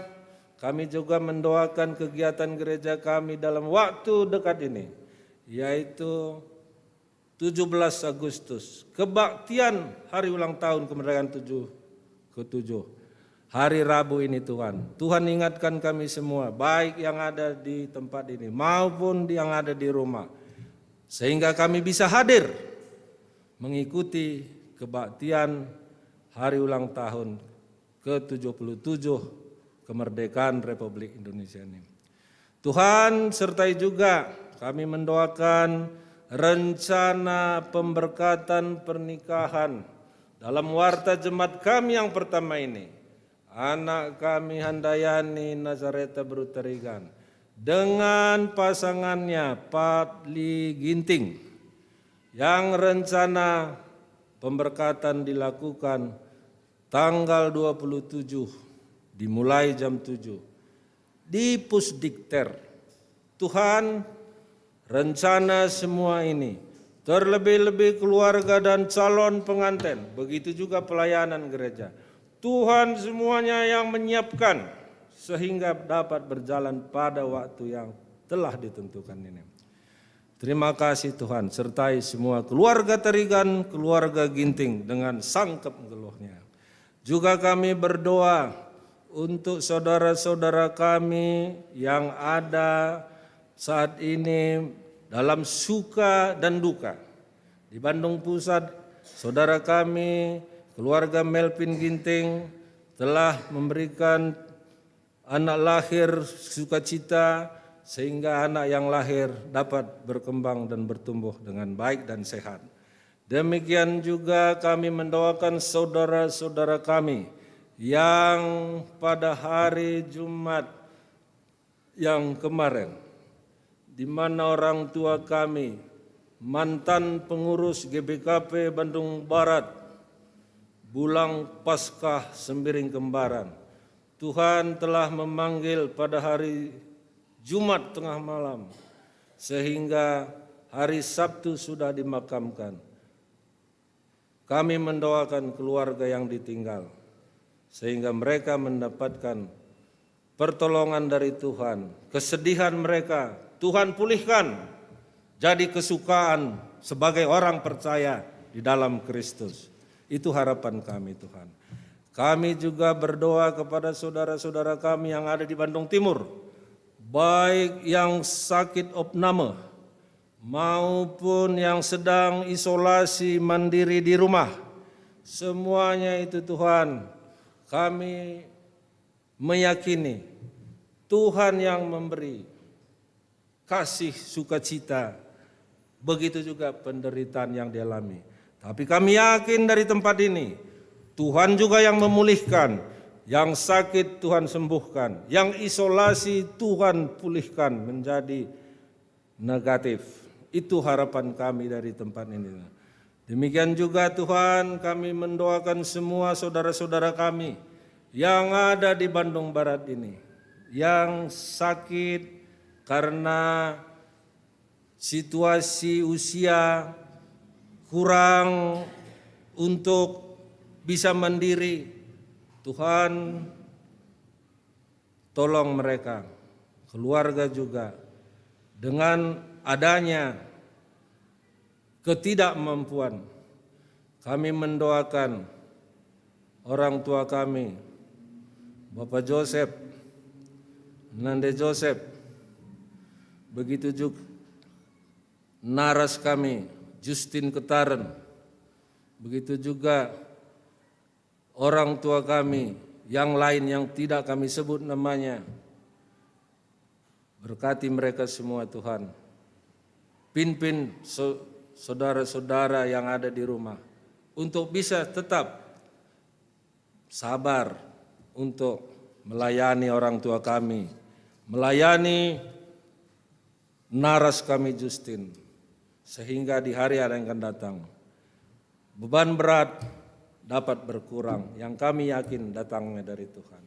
kami juga mendoakan kegiatan gereja kami dalam waktu dekat ini, yaitu 17 Agustus, kebaktian hari ulang tahun kemerdekaan ke-7, hari Rabu ini Tuhan. Tuhan ingatkan kami semua, baik yang ada di tempat ini maupun yang ada di rumah, sehingga kami bisa hadir mengikuti kebaktian hari ulang tahun ke-77 kemerdekaan Republik Indonesia ini. Tuhan sertai juga kami mendoakan rencana pemberkatan pernikahan dalam warta jemaat kami yang pertama ini, anak kami Handayani Nazareta Brutarigan dengan pasangannya Patli Ginting yang rencana pemberkatan dilakukan tanggal 27 dimulai jam 7 di Pusdikter. Tuhan, rencana semua ini, terlebih-lebih keluarga dan calon pengantin, begitu juga pelayanan gereja. Tuhan semuanya yang menyiapkan sehingga dapat berjalan pada waktu yang telah ditentukan ini. Terima kasih Tuhan, sertai semua keluarga Tarigan, keluarga Ginting dengan sangkep geluhnya. Juga kami berdoa untuk saudara-saudara kami yang ada saat ini dalam suka dan duka. Di Bandung Pusat, saudara kami, keluarga Melvin Ginting telah memberikan anak lahir sukacita sehingga anak yang lahir dapat berkembang dan bertumbuh dengan baik dan sehat. Demikian juga kami mendoakan saudara-saudara kami yang pada hari Jumat yang kemarin, di mana orang tua kami, mantan pengurus GBKP Bandung Barat, Bulang Paskah Sembiring Kembaran, Tuhan telah memanggil pada hari Jumat tengah malam, sehingga hari Sabtu sudah dimakamkan. Kami mendoakan keluarga yang ditinggal, sehingga mereka mendapatkan pertolongan dari Tuhan. Kesedihan mereka, Tuhan pulihkan jadi kesukaan sebagai orang percaya di dalam Kristus. Itu harapan kami Tuhan. Kami juga berdoa kepada saudara-saudara kami yang ada di Bandung Timur, baik yang sakit opname maupun yang sedang isolasi mandiri di rumah. Semuanya itu Tuhan, kami meyakini Tuhan yang memberi kasih sukacita, begitu juga penderitaan yang dialami. Tapi kami yakin dari tempat ini, Tuhan juga yang memulihkan, yang sakit Tuhan sembuhkan, yang isolasi Tuhan pulihkan menjadi negatif. Itu harapan kami dari tempat ini. Demikian juga Tuhan, kami mendoakan semua saudara-saudara kami yang ada di Bandung Barat ini, yang sakit karena situasi usia kurang untuk bisa mandiri. Tuhan tolong mereka, keluarga juga, dengan adanya ketidakmampuan. Kami mendoakan orang tua kami, Bapak Joseph, Nande Joseph, begitu juga naras kami, Justin Ketaren, begitu juga orang tua kami yang lain yang tidak kami sebut namanya. Berkati mereka semua Tuhan. Pimpin saudara-saudara yang ada di rumah untuk bisa tetap sabar untuk melayani orang tua kami, melayani naras kami Justin, sehingga di hari yang akan datang beban berat dapat berkurang, yang kami yakin datangnya dari Tuhan.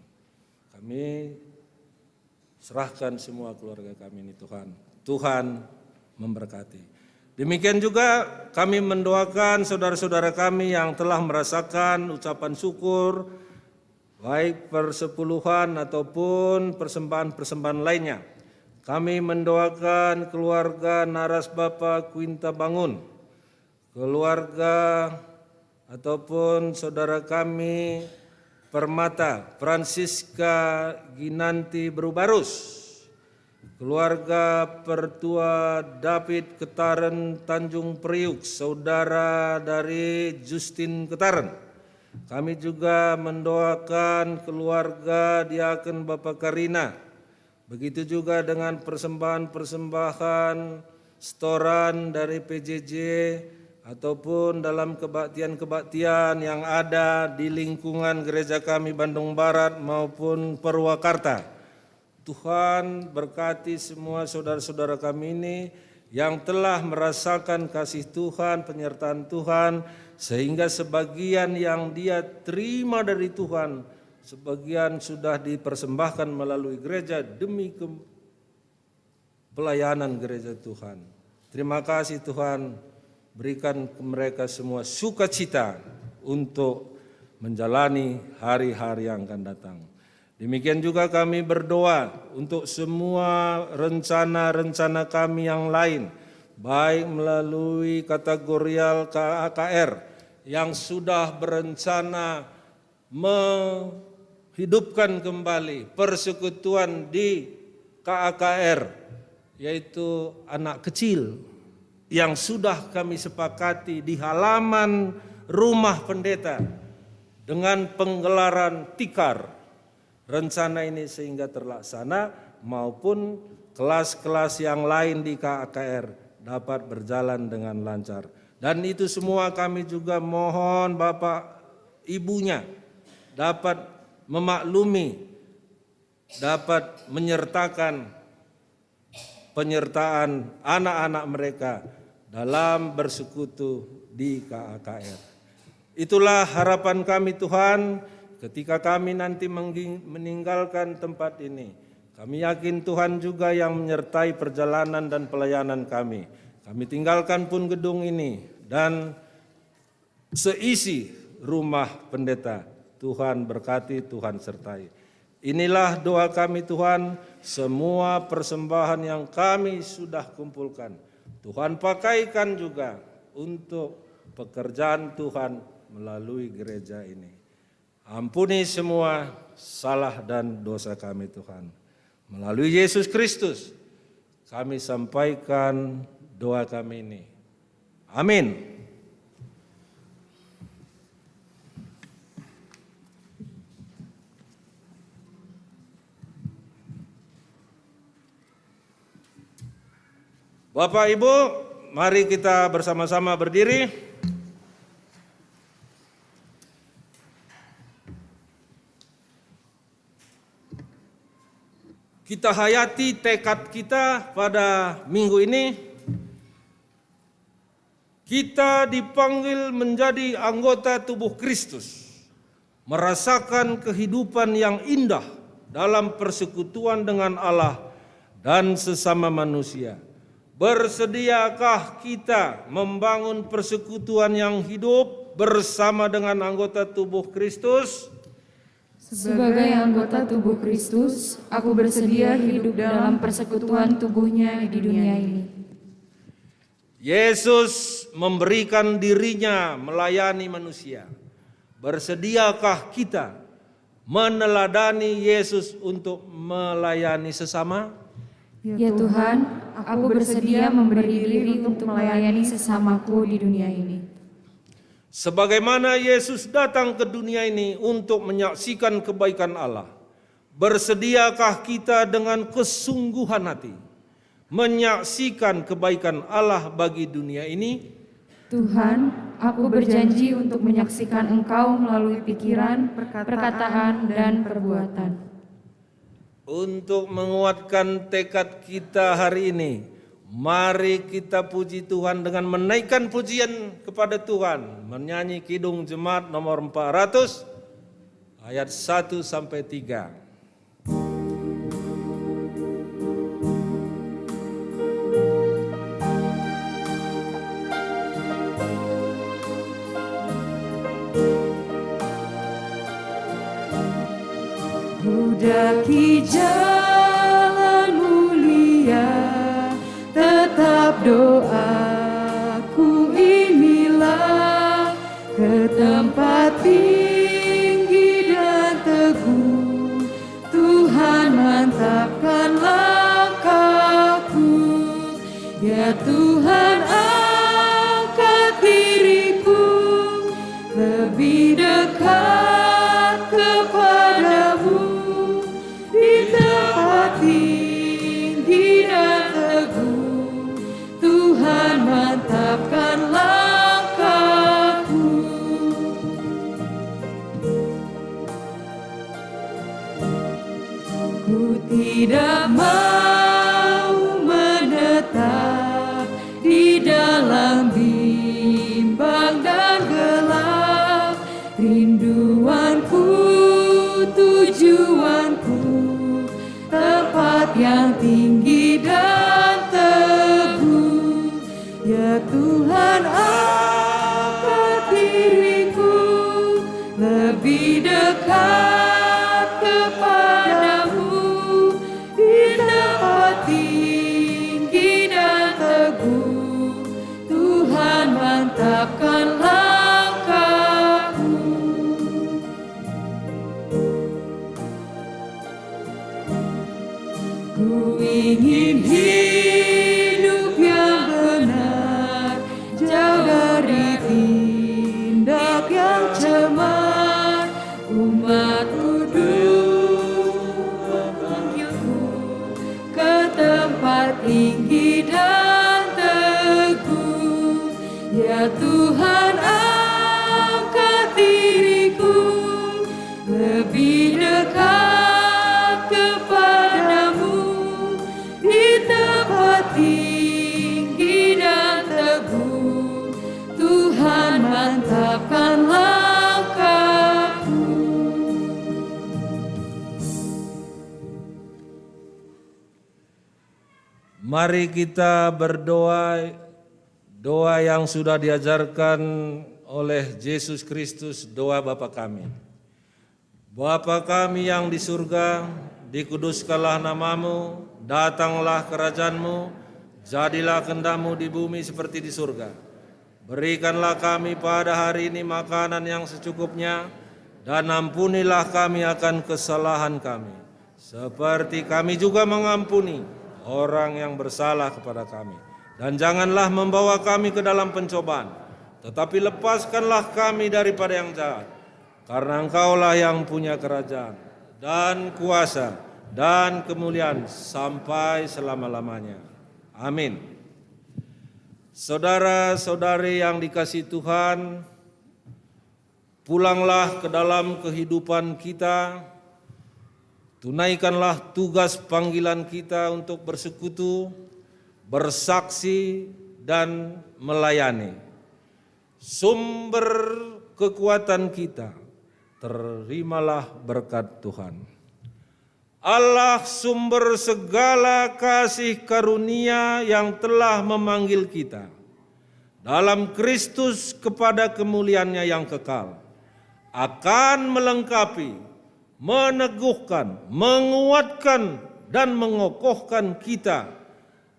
Kami serahkan semua keluarga kami ini Tuhan. Tuhan memberkati. Demikian juga kami mendoakan saudara-saudara kami yang telah merasakan ucapan syukur, baik persepuluhan ataupun persembahan-persembahan lainnya. Kami mendoakan keluarga Naras Bapak Quinta Bangun, keluarga ataupun saudara kami Permata Francisca Ginanti Berubarus, keluarga Pertua David Ketaren Tanjung Priuk, saudara dari Justin Ketaren. Kami juga mendoakan keluarga Diaken Bapak Karina, begitu juga dengan persembahan-persembahan setoran dari PJJ ataupun dalam kebaktian-kebaktian yang ada di lingkungan gereja kami Bandung Barat maupun Purwakarta. Tuhan berkati semua saudara-saudara kami ini yang telah merasakan kasih Tuhan, penyertaan Tuhan, sehingga sebagian yang dia terima dari Tuhan, sebagian sudah dipersembahkan melalui gereja demi pelayanan gereja Tuhan. Terima kasih Tuhan, berikan ke mereka semua sukacita untuk menjalani hari-hari yang akan datang. Demikian juga kami berdoa untuk semua rencana-rencana kami yang lain, baik melalui kategorial KAKR yang sudah berencana menghidupkan kembali persekutuan di KAKR, yaitu anak kecil yang sudah kami sepakati di halaman rumah pendeta dengan penggelaran tikar. Rencana ini sehingga terlaksana maupun kelas-kelas yang lain di KAKR dapat berjalan dengan lancar. Dan itu semua kami juga mohon Bapak Ibunya dapat memaklumi, dapat menyertakan penyertaan anak-anak mereka dalam bersekutu di KAKR. Itulah harapan kami Tuhan ketika kami nanti meninggalkan tempat ini. Kami yakin Tuhan juga yang menyertai perjalanan dan pelayanan kami. Kami tinggalkan pun gedung ini dan seisi rumah pendeta. Tuhan berkati, Tuhan sertai. Inilah doa kami Tuhan, semua persembahan yang kami sudah kumpulkan, Tuhan pakaikan juga untuk pekerjaan Tuhan melalui gereja ini. Ampuni semua salah dan dosa kami Tuhan. Melalui Yesus Kristus kami sampaikan doa kami ini. Amin. Bapak Ibu, mari kita bersama-sama berdiri. Kita hayati tekad kita pada minggu ini. Kita dipanggil menjadi anggota tubuh Kristus, merasakan kehidupan yang indah dalam persekutuan dengan Allah dan sesama manusia. Bersediakah kita membangun persekutuan yang hidup bersama dengan anggota tubuh Kristus? Sebagai anggota tubuh Kristus, aku bersedia hidup dalam persekutuan tubuhnya di dunia ini. Yesus memberikan dirinya melayani manusia. Bersediakah kita meneladani Yesus untuk melayani sesama? Ya Tuhan, aku bersedia memberi diri untuk melayani sesamaku di dunia ini. Sebagaimana Yesus datang ke dunia ini untuk menyaksikan kebaikan Allah, bersediakah kita dengan kesungguhan hati menyaksikan kebaikan Allah bagi dunia ini? Tuhan, aku berjanji untuk menyaksikan Engkau melalui pikiran, perkataan, dan perbuatan. Untuk menguatkan tekad kita hari ini, mari kita puji Tuhan dengan menaikkan pujian kepada Tuhan. Menyanyi Kidung Jemaat nomor 400 ayat 1 sampai 3. Daki jalan mulia, tetap doaku inilah, ke tempat tinggi dan teguh, Tuhan mantapkan langkahku. Ya Tuhan, angkat diriku lebih dekat kepadamu. Tinggi dan teguh, Tuhan mantapkan langkahku. mantapkan langkahku. Ku ingin hidup yang benar, jauh dari tindak yang cemar. Umat-Ku memanggilku ke tempat tinggi dan teguh. Ya Tuhan, angkat diriku lebih dekat kepadamu di tempat tinggi dan teguh. Tuhan, mantapkan langkahku. Mari kita berdoa, doa yang sudah diajarkan oleh Yesus Kristus, doa Bapa kami. Bapa kami yang di surga, dikuduskanlah namamu, datanglah kerajaan-Mu, jadilah kehendak-Mu di bumi seperti di surga. Berikanlah kami pada hari ini makanan yang secukupnya, dan ampunilah kami akan kesalahan kami, seperti kami juga mengampuni orang yang bersalah kepada kami. Dan janganlah membawa kami ke dalam pencobaan, tetapi lepaskanlah kami daripada yang jahat. Karena Engkaulah yang punya kerajaan, dan kuasa, dan kemuliaan sampai selama-lamanya. Amin. Saudara-saudari yang dikasihi Tuhan, pulanglah ke dalam kehidupan kita, tunaikanlah tugas panggilan kita untuk bersekutu, bersaksi, dan melayani. Sumber kekuatan kita, terimalah berkat Tuhan. Allah sumber segala kasih karunia yang telah memanggil kita dalam Kristus kepada kemuliaannya yang kekal, akan melengkapi, meneguhkan, menguatkan, dan mengokohkan kita.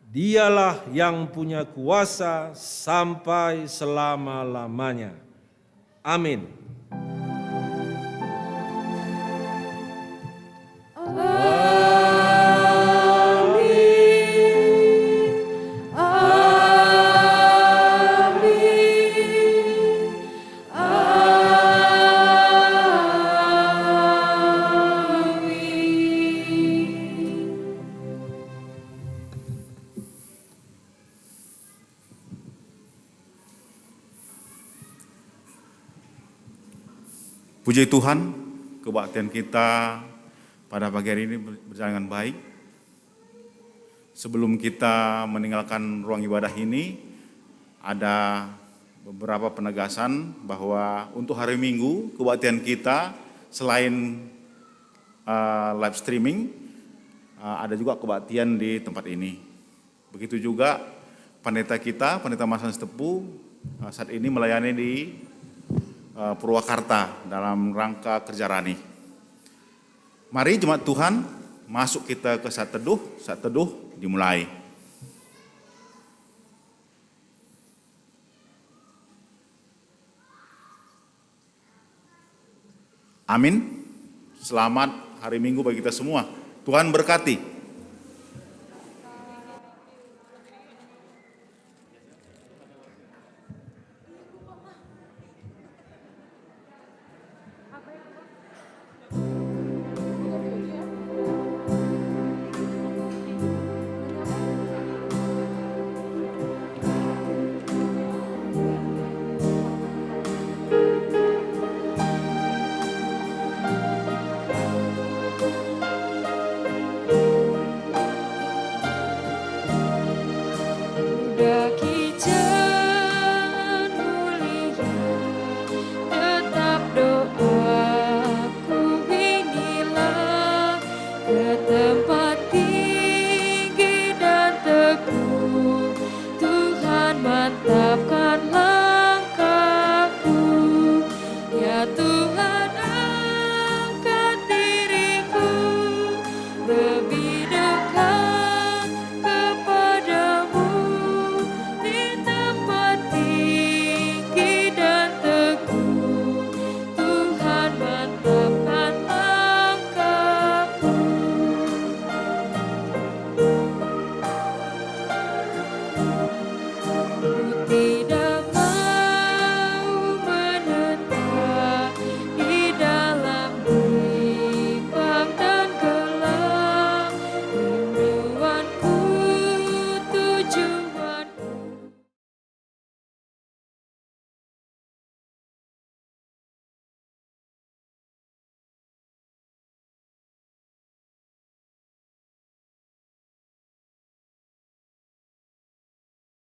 Dialah yang punya kuasa sampai selama-lamanya. Amin. Puji Tuhan, kebaktian kita pada pagi hari ini berjalan dengan baik. Sebelum kita meninggalkan ruang ibadah ini, ada beberapa penegasan bahwa untuk hari Minggu, kebaktian kita selain live streaming, ada juga kebaktian di tempat ini. Begitu juga pendeta kita, pendeta Mas Tepu, saat ini melayani di Purwakarta dalam rangka kerja rani. Mari jemaat Tuhan, masuk kita ke saat teduh dimulai. Amin. Selamat hari Minggu bagi kita semua. Tuhan berkati. Mantapkan